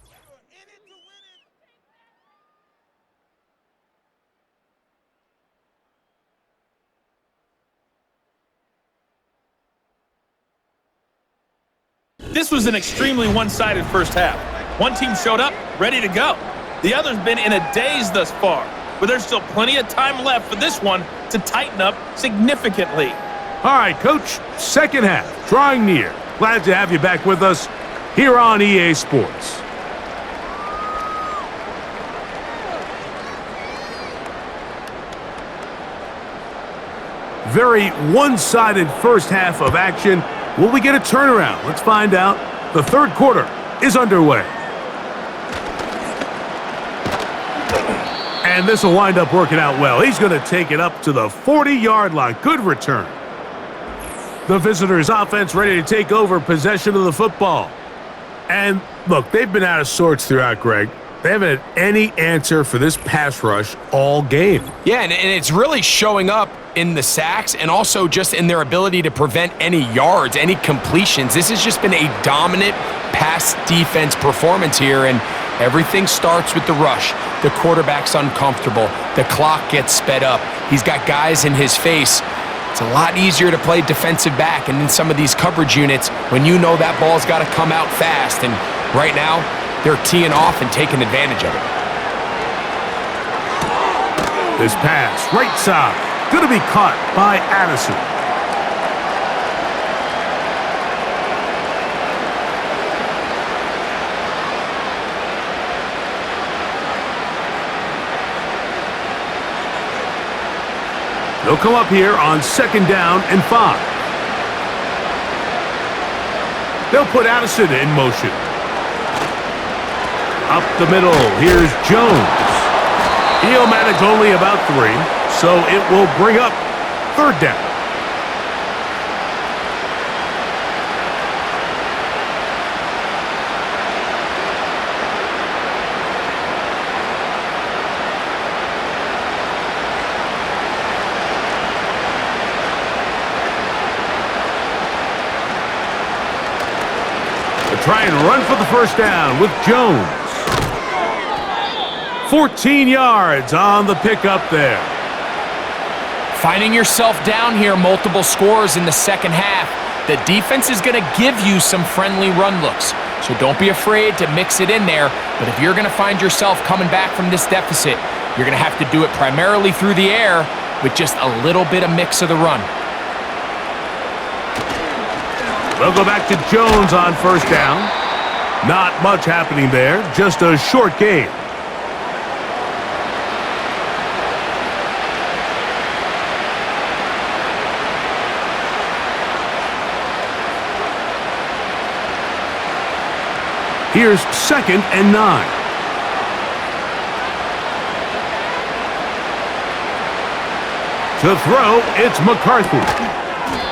This was an extremely one-sided first half. One team showed up, ready to go. The other's been in a daze thus far, but there's still plenty of time left for this one to tighten up significantly. All right, Coach, second half, drawing near. Glad to have you back with us here on EA Sports. Very one-sided first half of action. Will we get a turnaround? Let's find out. The third quarter is underway. And this will wind up working out well. He's going to take it up to the 40-yard line. Good return. The visitors' offense ready to take over possession of the football. And, look, they've been out of sorts throughout, Greg. They haven't had any answer for this pass rush all game. Yeah, and it's really showing up in the sacks and also just in their ability to prevent any yards, any completions. This has just been a dominant pass defense performance here, and everything starts with the rush. The quarterback's uncomfortable. The clock gets sped up. He's got guys in his face. It's a lot easier to play defensive back and in some of these coverage units when you know that ball's got to come out fast, and right now they're teeing off and taking advantage of it. This pass, right side, going to be caught by Addison. They'll come up here on 2nd down and 5. They'll put Addison in motion. Up the middle, here's Jones. He'll manage only about 3, so it will bring up 3rd down. try and run for the first down with Jones. 14 yards on the pickup there. Finding yourself down here, multiple scores in the second half. The defense is going to give you some friendly run looks, so don't be afraid to mix it in there. But if you're going to find yourself coming back from this deficit, you're going to have to do it primarily through the air with just a little bit of mix of the run. They'll go back to Jones on first down. Not much happening there, just a short gain. Here's 2nd and 9. To throw, it's McCarthy.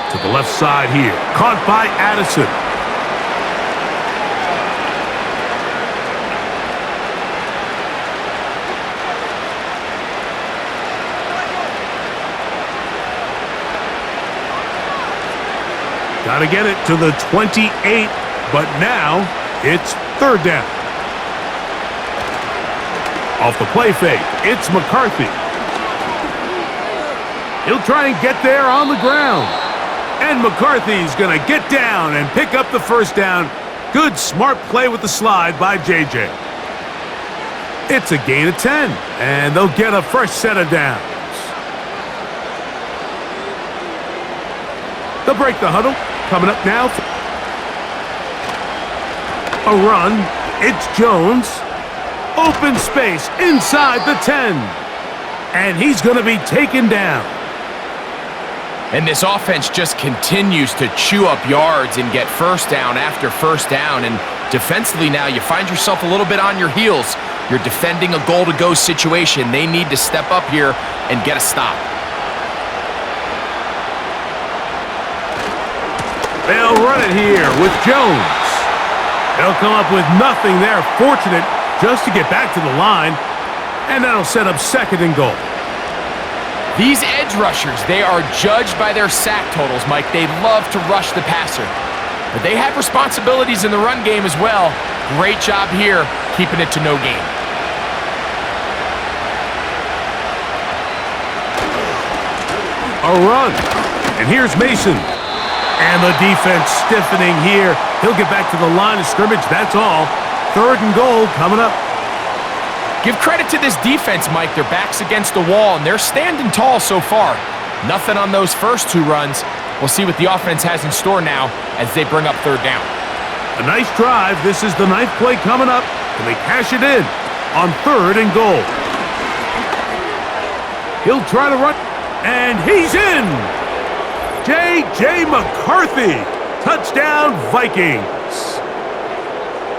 To the left side here. Caught by Addison. Got to get it to the 28, but now it's 3rd down. Off the play fake, it's McCarthy. He'll try and get there on the ground. And McCarthy's going to get down and pick up the first down. Good, smart play with the slide by JJ. It's a gain of 10, and they'll get a fresh set of downs. They'll break the huddle. Coming up now. A run. It's Jones. Open space inside the 10. And he's going to be taken down. And this offense just continues to chew up yards and get first down after first down. And defensively now, you find yourself a little bit on your heels. You're defending a goal-to-go situation. They need to step up here and get a stop. They'll run it here with Jones. They'll come up with nothing there. Fortunate just to get back to the line. And that'll set up 2nd and goal. These edge rushers, they are judged by their sack totals, Mike. They love to rush the passer. But they have responsibilities in the run game as well. Great job here, keeping it to no gain. A run. And here's Mason. And the defense stiffening here. He'll get back to the line of scrimmage, that's all. 3rd and goal coming up. Give credit to this defense, Mike. Their back's against the wall, and they're standing tall so far. Nothing on those first 2 runs. We'll see what the offense has in store now as they bring up 3rd down. A nice drive. This is the 9th play coming up. And they cash it in on 3rd and goal. He'll try to run, and he's in. J.J. McCarthy. Touchdown, Vikings.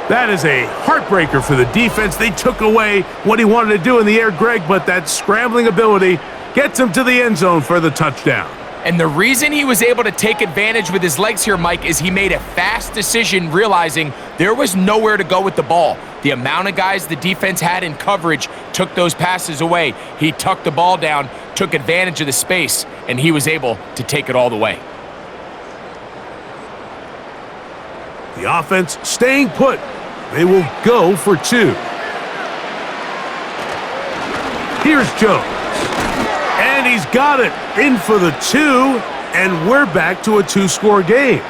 That is a heartbreaker for the defense. They took away what he wanted to do in the air, Greg, but that scrambling ability gets him to the end zone for the touchdown. And the reason he was able to take advantage with his legs here, Mike, is he made a fast decision realizing there was nowhere to go with the ball. The amount of guys the defense had in coverage took those passes away. He tucked the ball down, took advantage of the space, and he was able to take it all the way. The offense staying put. They will go for 2. Here's Jones. And he's got it. In for the 2. And we're back to a 2-score game.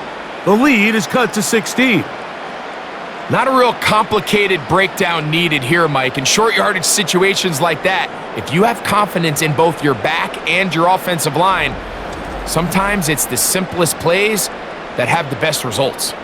The lead is cut to 16. Not a real complicated breakdown needed here, Mike. In short yardage situations like that, if you have confidence in both your back and your offensive line, sometimes it's the simplest plays that have the best results.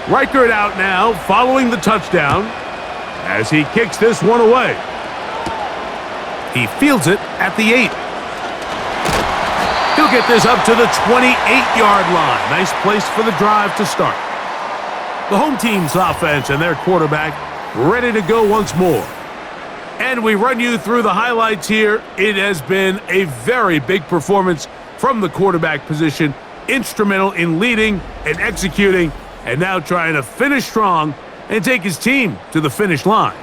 Reichert out now, following the touchdown, as he kicks this one away. He fields it at the 8. He'll get this up to the 28-yard line. Nice place for the drive to start. The home team's offense and their quarterback ready to go once more. And we run you through the highlights here. It has been a very big performance from the quarterback position, instrumental in leading and executing, and now trying to finish strong and take his team to the finish line.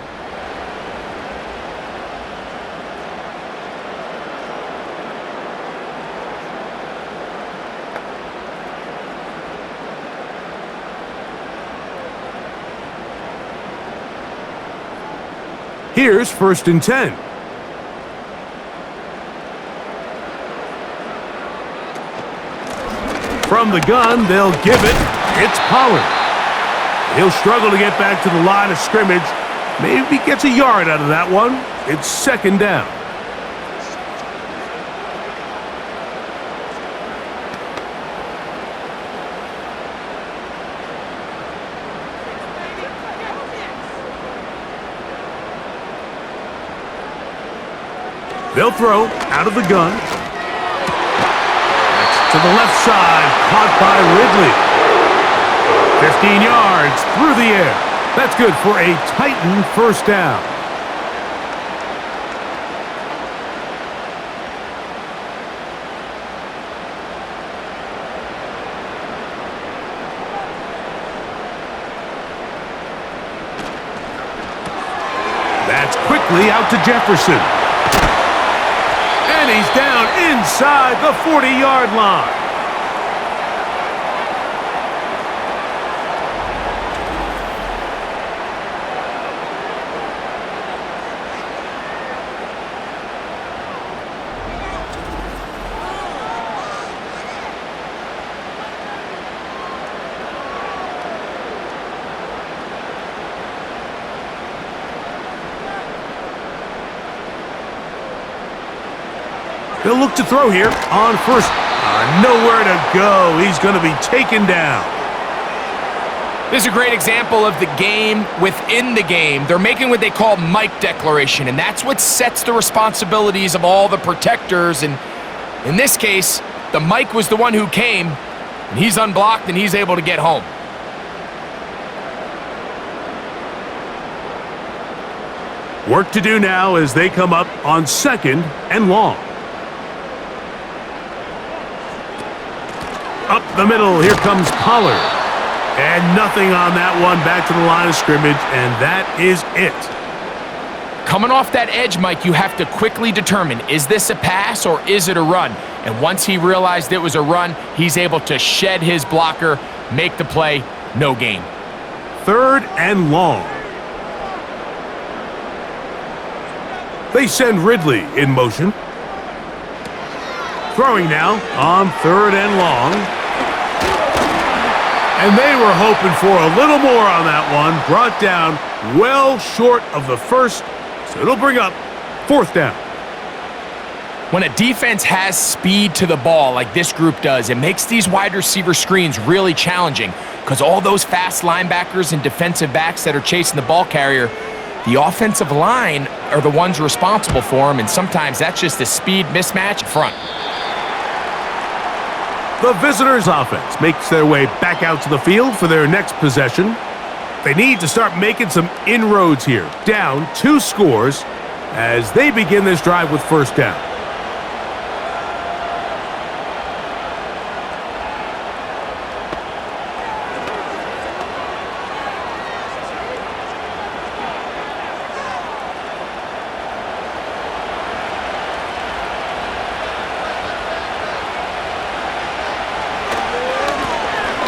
Here's 1st and 10. From the gun, they'll give it. It's Pollard. He'll struggle to get back to the line of scrimmage. Maybe gets a yard out of that one. It's 2nd down. They'll throw out of the gun. That's to the left side, caught by Ridley. 15 yards through the air. That's good for a Titan 1st down. That's quickly out to Jefferson. And he's down inside the 40-yard line. They'll look to throw here on 1st. Nowhere to go. He's going to be taken down. This is a great example of the game within the game. They're making what they call Mike declaration, and that's what sets the responsibilities of all the protectors. And in this case, the Mike was the one who came, and he's unblocked, and he's able to get home. Work to do now as they come up on 2nd and long. Up the middle, here comes Pollard. And nothing on that one, back to the line of scrimmage, and that is it. Coming off that edge, Mike, you have to quickly determine, is this a pass or is it a run? And once he realized it was a run, he's able to shed his blocker, make the play, no gain. 3rd and long. They send Ridley in motion. Throwing now on 3rd and long. And they were hoping for a little more on that one. Brought down well short of the 1st, so it'll bring up 4th down. When a defense has speed to the ball like this group does, it makes these wide receiver screens really challenging because all those fast linebackers and defensive backs that are chasing the ball carrier, the offensive line are the ones responsible for them, and sometimes that's just a speed mismatch front. The visitors' offense makes their way back out to the field for their next possession. They need to start making some inroads here. Down 2 scores as they begin this drive with 1st down.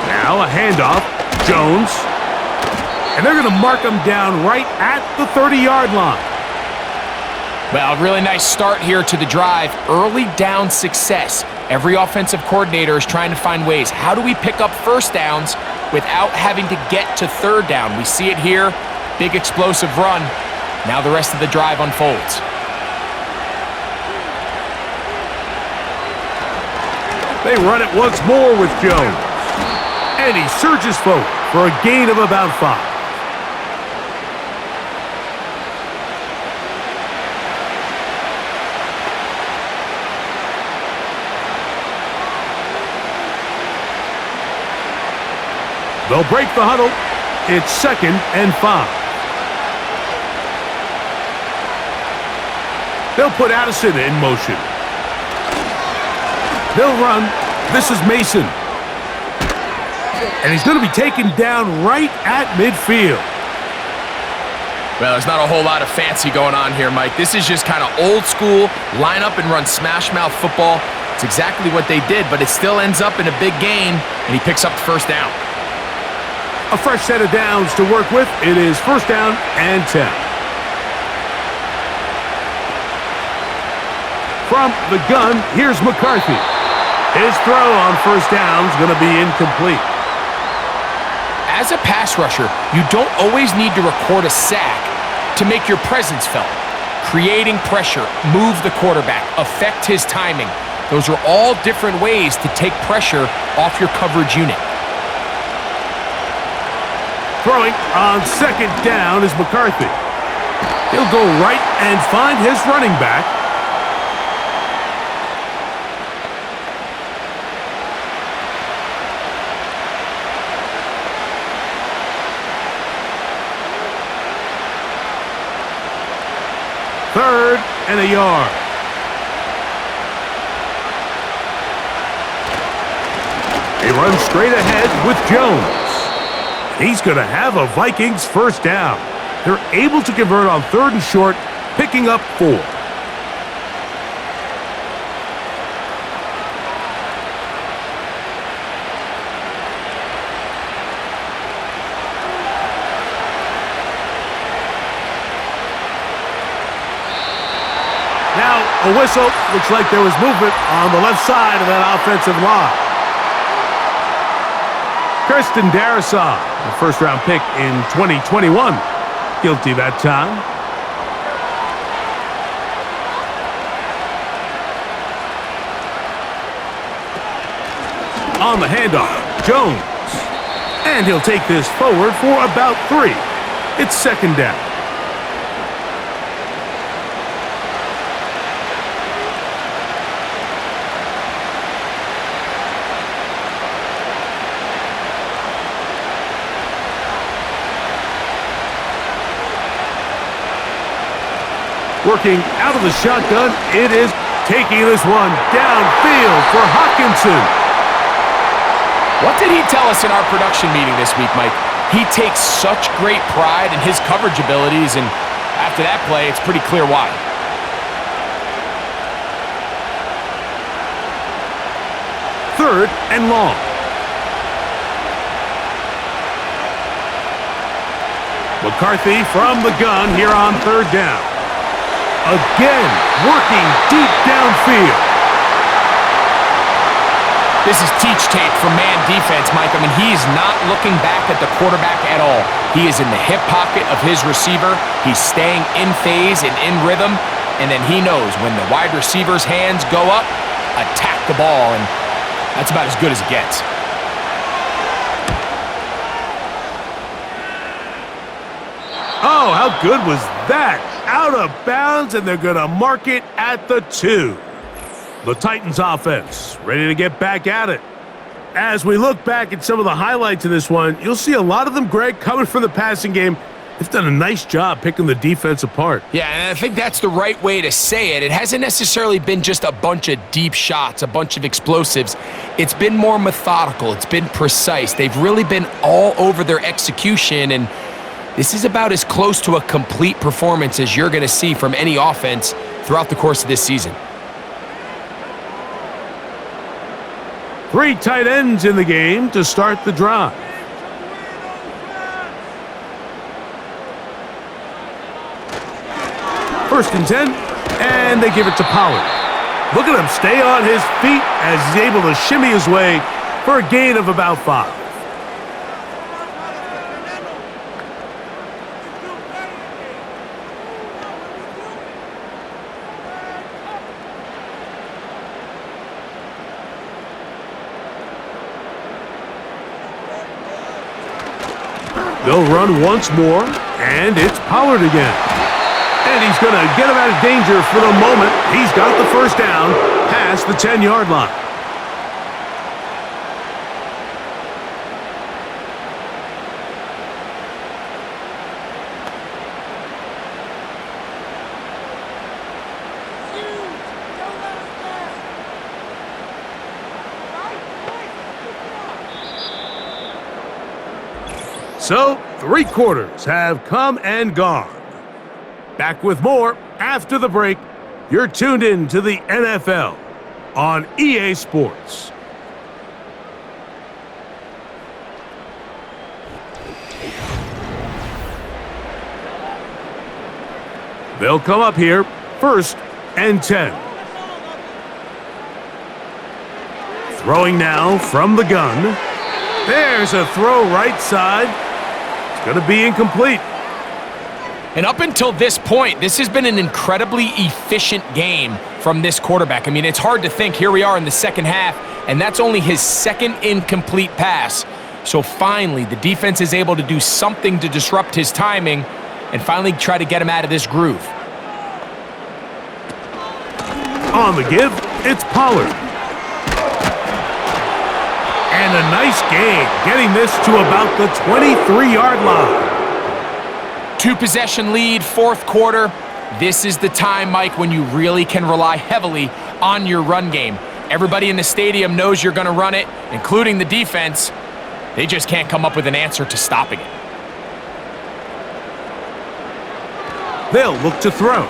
Now a handoff, Jones, and they're going to mark him down right at the 30-yard line. Well, a really nice start here to the drive. Early down success. Every offensive coordinator is trying to find ways. How do we pick up 1st downs without having to get to 3rd down? We see it here. Big explosive run. Now the rest of the drive unfolds. They run it once more with Jones. And he surges forward for a gain of about 5. They'll break the huddle. It's 2nd and 5. They'll put Addison in motion. They'll run. This is Mason. And he's going to be taken down right at midfield. Well, there's not a whole lot of fancy going on here, Mike. This is just kind of old school, line up and run smash mouth football. It's exactly what they did, but it still ends up in a big gain, and he picks up the first down. A fresh set of downs to work with. It is 1st down and 10. From the gun, here's McCarthy. His throw on 1st down is going to be incomplete. As a pass rusher, you don't always need to record a sack to make your presence felt. Creating pressure, move the quarterback, affect his timing. Those are all different ways to take pressure off your coverage unit. Throwing on 2nd down is McCarthy. He'll go right and find his running back. Third and a yard. He runs straight ahead with Jones. He's going to have a Vikings 1st down. They're able to convert on 3rd and short, picking up 4. Now, a whistle. Looks like there was movement on the left side of that offensive line. Kristen Darrisaw, the 1st-round pick in 2021. Guilty that time. On the handoff, Jones. And he'll take this forward for about 3. It's 2nd down. Working out of the shotgun, it is taking this one downfield for Hawkinson. What did he tell us in our production meeting this week, Mike? He takes such great pride in his coverage abilities, and after that play, it's pretty clear why. Third and long. McCarthy from the gun here on 3rd down. Again, working deep downfield. This is teach tape for man defense, Mike. I mean, he's not looking back at the quarterback at all. He is in the hip pocket of his receiver. He's staying in phase and in rhythm. And then he knows when the wide receiver's hands go up, attack the ball. And that's about as good as it gets. Oh, how good was that? Out of bounds, and they're going to mark it at the 2. The Titans offense ready to get back at it. As we look back at some of the highlights of this one, you'll see a lot of them, Greg, coming from the passing game. They've done a nice job picking the defense apart. Yeah, and I think that's the right way to say it. It hasn't necessarily been just a bunch of deep shots, a bunch of explosives. It's been more methodical. It's been precise. They've really been all over their execution, and this is about as close to a complete performance as you're going to see from any offense throughout the course of this season. 3 tight ends in the game to start the drive. First and 10, and they give it to Pollard. Look at him stay on his feet as he's able to shimmy his way for a gain of about 5. They'll run once more, and it's Pollard again. And he's going to get him out of danger for the moment. He's got the 1st down past the 10-yard line. So, 3 quarters have come and gone. Back with more after the break. You're tuned in to the NFL on EA Sports. They'll come up here, 1st and 10. Throwing now from the gun. There's a throw right side. It's going to be incomplete. And up until this point, this has been an incredibly efficient game from this quarterback. I mean, it's hard to think. Here we are in the second half, and that's only his 2nd incomplete pass. So finally, the defense is able to do something to disrupt his timing and finally try to get him out of this groove. On the give, it's Pollard. And a nice gain, getting this to about the 23-yard line. 2-possession lead, 4th quarter. This is the time, Mike, when you really can rely heavily on your run game. Everybody in the stadium knows you're going to run it, including the defense. They just can't come up with an answer to stopping it. They'll look to throw.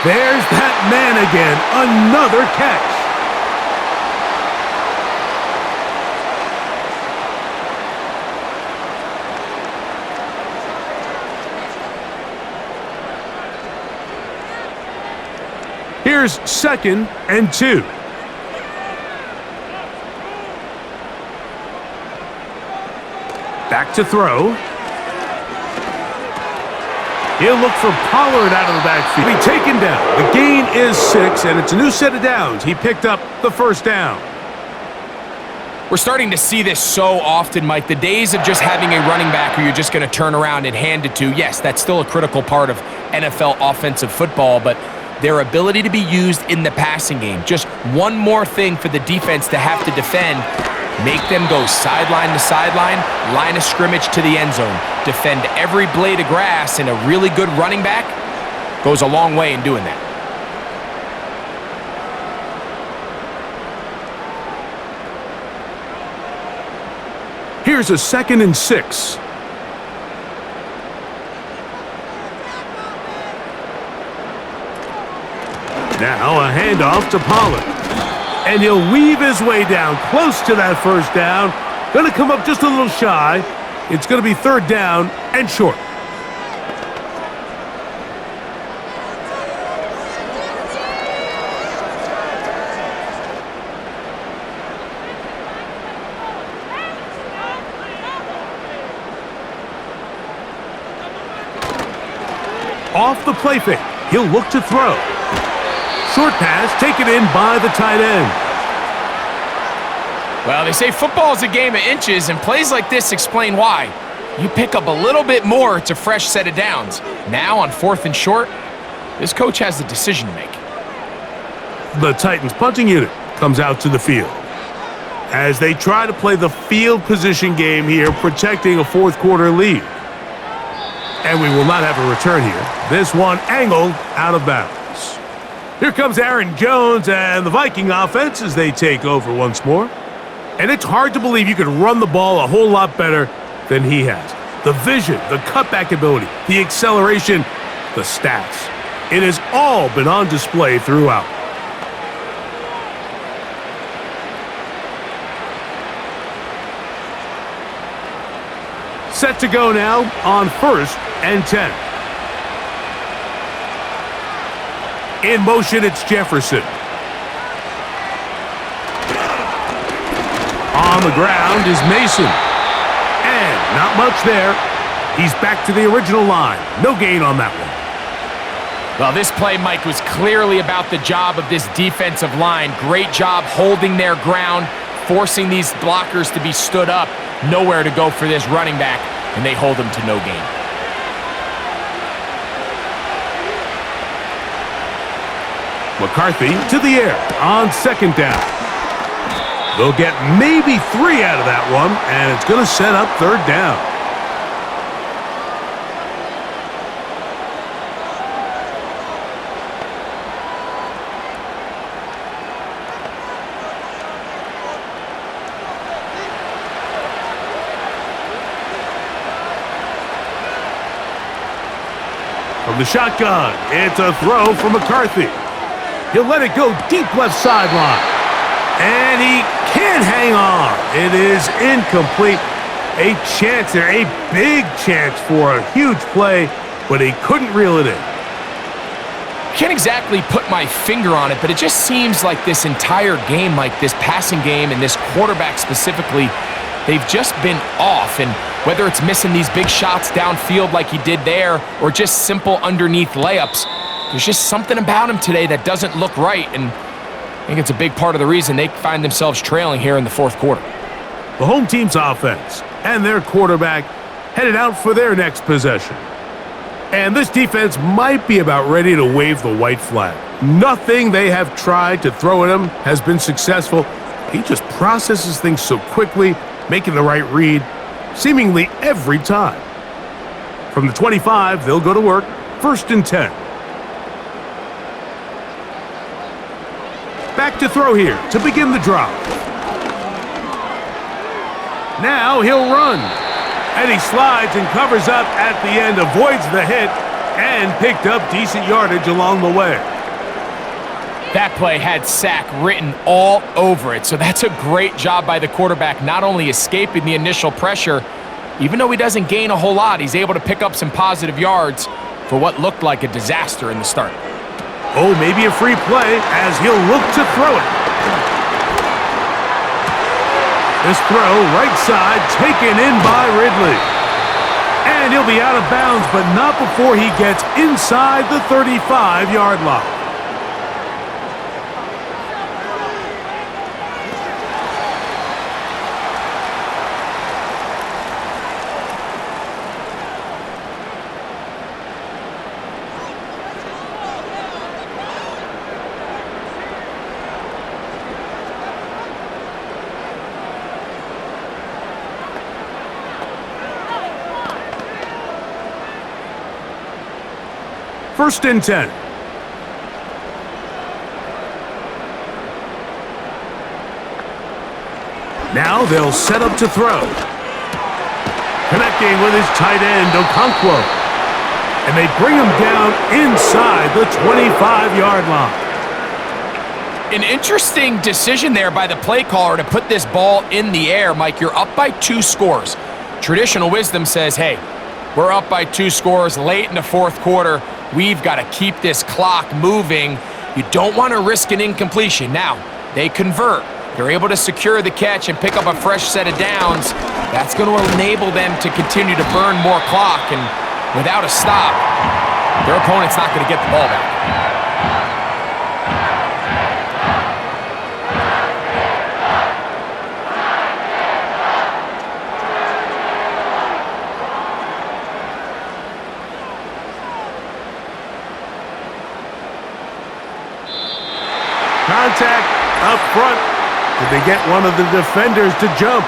There's that man again, another catch. Here's 2nd and 2. Back to throw. He'll look for Pollard out of the backfield. Be taken down. The gain is 6, and it's a new set of downs. He picked up the 1st down. We're starting to see this so often, Mike. The days of just having a running back who you're just going to turn around and hand it to, yes, that's still a critical part of NFL offensive football, but their ability to be used in the passing game. Just one more thing for the defense to have to defend. Make them go sideline to sideline, line of scrimmage to the end zone. Defend every blade of grass, and a really good running back goes a long way in doing that. Here's a 2nd and 6. Now a handoff to Pollard. And he'll weave his way down close to that 1st down. Going to come up just a little shy. It's going to be 3rd down and short. Off the play fake. He'll look to throw. Short pass taken in by the tight end. Well, they say football is a game of inches, and plays like this explain why. You pick up a little bit more, it's a fresh set of downs. Now on 4th and short, this coach has a decision to make. The Titans punting unit comes out to the field as they try to play the field position game here, protecting a 4th quarter lead. And we will not have a return here. This one angled out of bounds. Here comes Aaron Jones and the Viking offense as they take over once more. And it's hard to believe you could run the ball a whole lot better than he has. The vision, the cutback ability, the acceleration, the stats. It has all been on display throughout. Set to go now on 1st and 10. In motion, it's Jefferson. On the ground is Mason. And not much there. He's back to the original line. No gain on that one. Well, this play, Mike, was clearly about the job of this defensive line. Great job holding their ground, forcing these blockers to be stood up. Nowhere to go for this running back, and they hold him to no gain. McCarthy to the air on 2nd down. They'll get maybe 3 out of that one, and it's going to set up 3rd down. From the shotgun, it's a throw from McCarthy. He'll let it go deep left sideline. And he can't hang on. It is incomplete. A chance there, a big chance for a huge play, but he couldn't reel it in. Can't exactly put my finger on it, but it just seems like this entire game, like this passing game and this quarterback specifically, they've just been off. And whether it's missing these big shots downfield like he did there or just simple underneath layups, there's just something about him today that doesn't look right. And I think it's a big part of the reason they find themselves trailing here in the fourth quarter. The home team's offense and their quarterback headed out for their next possession. And this defense might be about ready to wave the white flag. Nothing they have tried to throw at him has been successful. He just processes things so quickly, making the right read seemingly every time. From the 25, they'll go to work, 1st and 10. Back to throw here to begin the drive. Now he'll run. And he slides and covers up at the end, avoids the hit, and picked up decent yardage along the way. That play had sack written all over it, so that's a great job by the quarterback, not only escaping the initial pressure, even though he doesn't gain a whole lot, he's able to pick up some positive yards for what looked like a disaster in the start. Oh, maybe a free play as he'll look to throw it. This throw, right side, taken in by Ridley. And he'll be out of bounds, but not before he gets inside the 35-yard line. First and 10. Now they'll set up to throw. Connecting with his tight end, Okonkwo. And they bring him down inside the 25-yard line. An interesting decision there by the play caller to put this ball in the air. Mike, you're up by 2 scores. Traditional wisdom says, hey, we're up by 2 scores late in the fourth quarter. We've got to keep this clock moving. You don't want to risk an incompletion. Now, they convert. They're able to secure the catch and pick up a fresh set of downs. That's going to enable them to continue to burn more clock. And without a stop, their opponent's not going to get the ball back. Contact up front. Did they get one of the defenders to jump?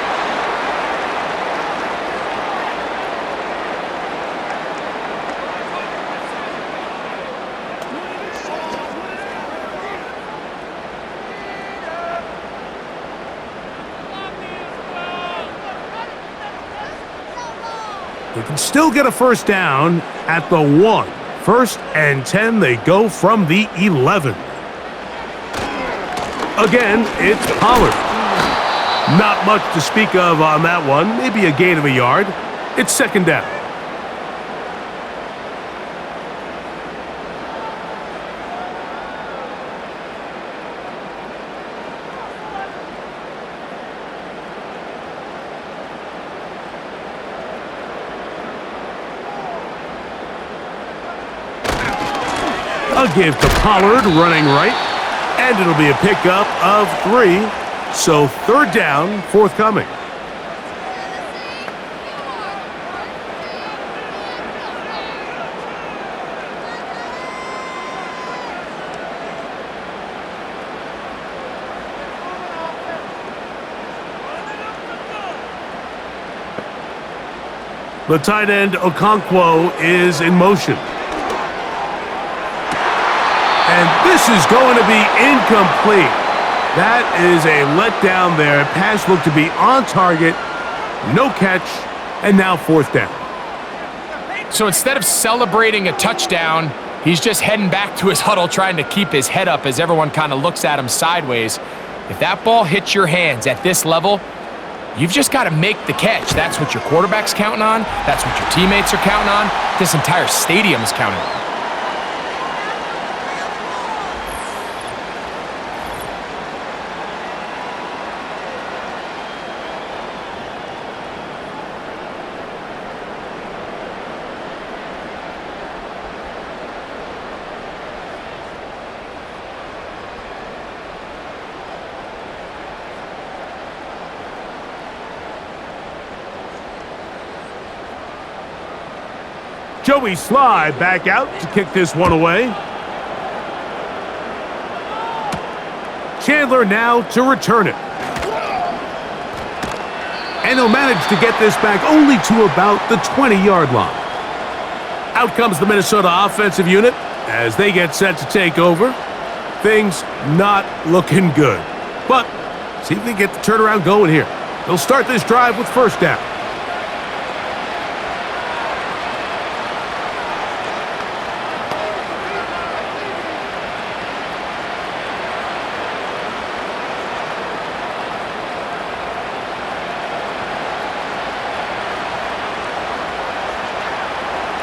They can still get a first down at the 1. 1st and 10, they go from the 11. Again, it's Pollard. Not much to speak of on that one. Maybe a gain of a yard. It's 2nd down. A give to Pollard, running right. And it'll be a pickup of 3. So 3rd down, forthcoming. The tight end, Okonkwo, is in motion. And this is going to be incomplete. That is a letdown there. Pass looked to be on target. No catch. And now 4th down. So instead of celebrating a touchdown, he's just heading back to his huddle trying to keep his head up as everyone kind of looks at him sideways. If that ball hits your hands at this level, you've just got to make the catch. That's what your quarterback's counting on. That's what your teammates are counting on. This entire stadium is counting on. Joey Sly back out to kick this one away. Chandler now to return it. And he'll manage to get this back only to about the 20-yard line. Out comes the Minnesota offensive unit as they get set to take over. Things not looking good. But see if they get the turnaround going here. They'll start this drive with first down.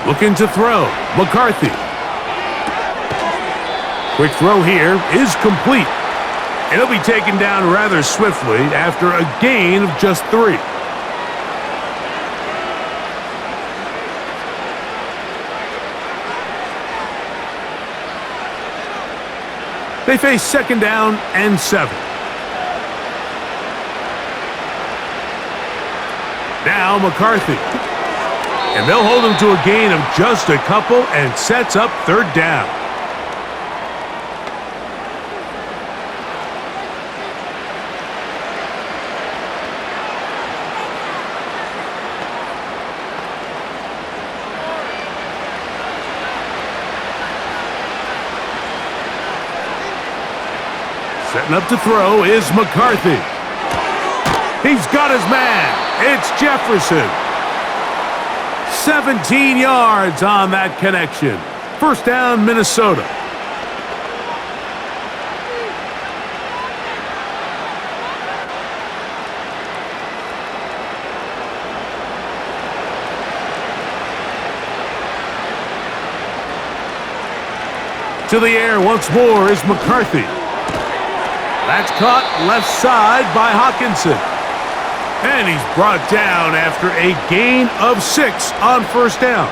Looking to throw, McCarthy. Quick throw here is complete. And he'll be taken down rather swiftly after a gain of just 3. They face second down and 7. Now McCarthy. And they'll hold him to a gain of just a couple and sets up third down. Setting up to throw is McCarthy. He's got his man. It's Jefferson. 17 yards on that connection. First down, Minnesota. To the air once more is McCarthy. That's caught left side by Hawkinson. And he's brought down after a gain of 6 on first down.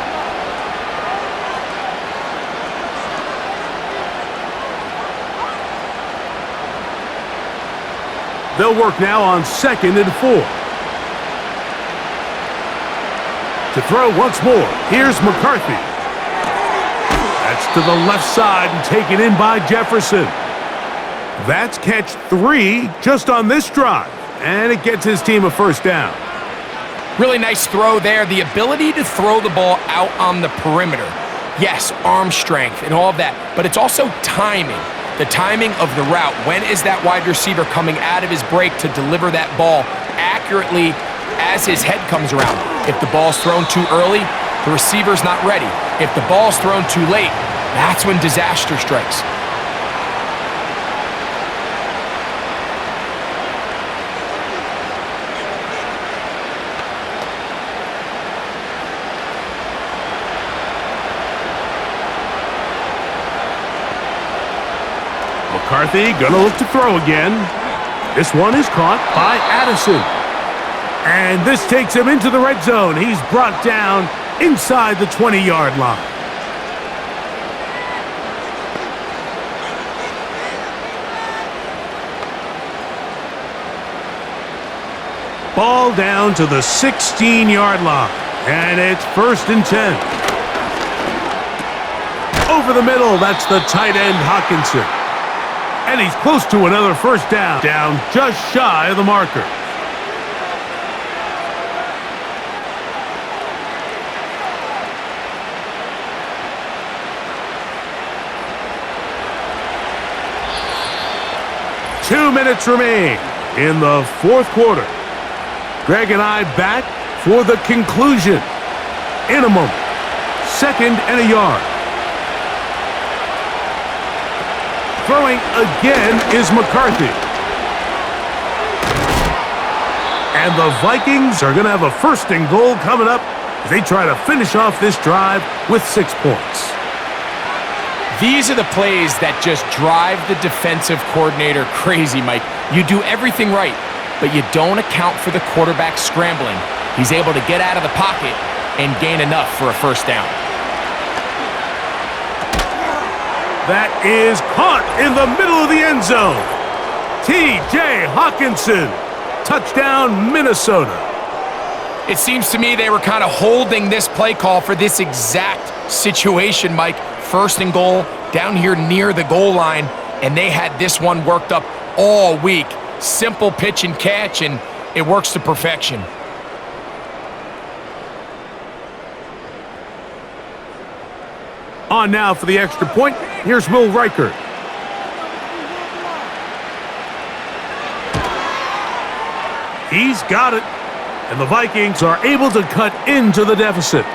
They'll work now on 2nd and 4. To throw once more, here's McCarthy. That's to the left side and taken in by Jefferson. That's catch 3 just on this drive. And it gets his team a first down. Really nice throw there. The ability to throw the ball out on the perimeter. Yes, arm strength and all of that, but it's also timing. The timing of the route. When is that wide receiver coming out of his break to deliver that ball accurately as his head comes around? If the ball's thrown too early, the receiver's not ready. If the ball's thrown too late, that's when disaster strikes. McCarthy gonna look to throw again. This one is caught by Addison. And this takes him into the red zone. He's brought down inside the 20-yard line. Ball down to the 16-yard line. And it's 1st and 10. Over the middle, that's the tight end Hawkinson. And he's close to another first down. Down just shy of the marker. Two minutes remain in the 4th quarter. Greg and I back for the conclusion in a moment. 2nd and a yard. Throwing again is McCarthy. And the Vikings are going to have a 1st and goal coming up as they try to finish off this drive with 6 points. These are the plays that just drive the defensive coordinator crazy, Mike. You do everything right, but you don't account for the quarterback scrambling. He's able to get out of the pocket and gain enough for a 1st down. That is caught in the middle of the end zone. T.J. Hawkinson. Touchdown, Minnesota. It seems to me they were kind of holding this play call for this exact situation, Mike. 1st and goal, down here near the goal line, and they had this one worked up all week. Simple pitch and catch, and it works to perfection. On now for the extra point, here's Will Reichert. He's got it, and the Vikings are able to cut into the deficit.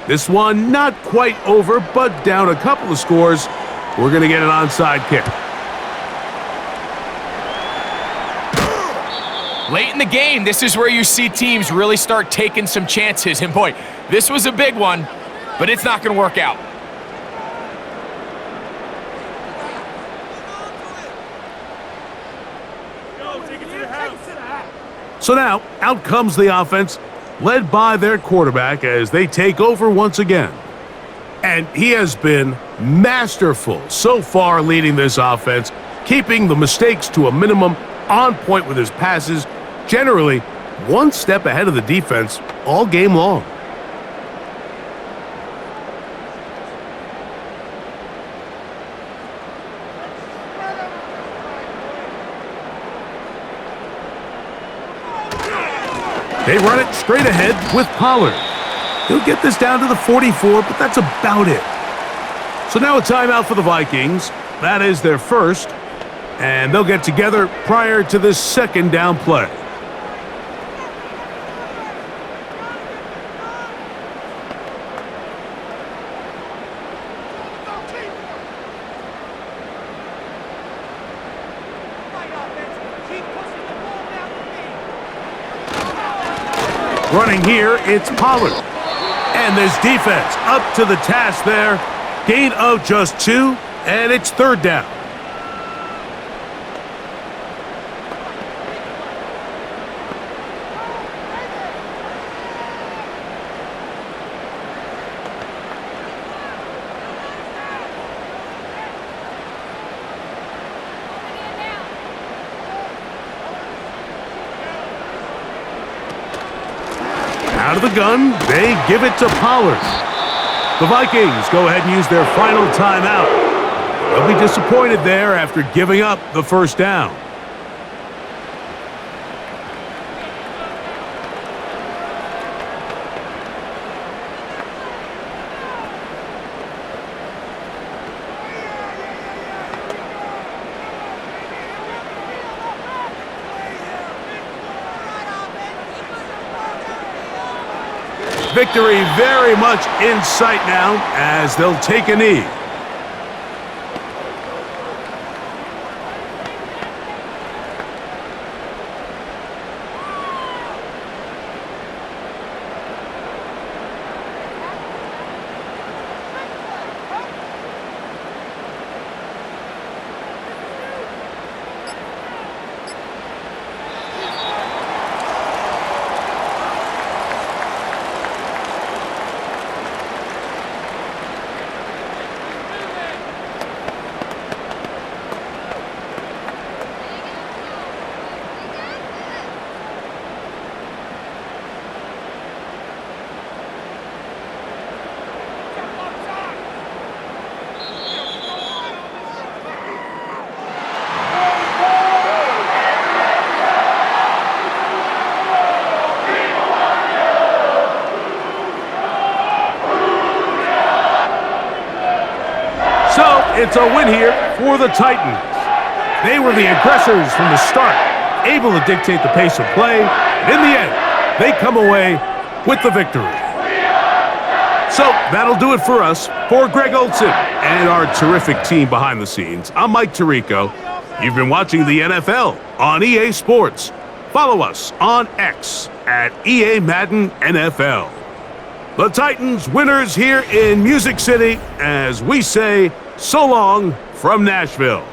This one not quite over, but down a couple of scores. We're going to get an onside kick. Late in the game, this is where you see teams really start taking some chances. And boy, this was a big one, but it's not going to work out. So now, out comes the offense, led by their quarterback as they take over once again. And he has been masterful so far leading this offense, keeping the mistakes to a minimum, on point with his passes, generally one step ahead of the defense all game long. They run it straight ahead with Pollard. He'll get this down to the 44, but that's about it. So now a timeout for the Vikings. That is their 1st, and they'll get together prior to this 2nd down play. Running here, it's Pollard. And this defense up to the task there. Gain of just 2, and it's 3rd down. Out of the gun, they give it to Pollard. The Vikings go ahead and use their final timeout. They'll be disappointed there after giving up the 1st down. Victory very much in sight now as they'll take a knee. It's a win here for the Titans. They were the aggressors from the start, able to dictate the pace of play, and in the end, they come away with the victory. So that'll do it for us. For Greg Olson and our terrific team behind the scenes, I'm Mike Tirico. You've been watching the NFL on EA Sports. Follow us on X at EA Madden NFL. The Titans winners here in Music City as we say so long from Nashville.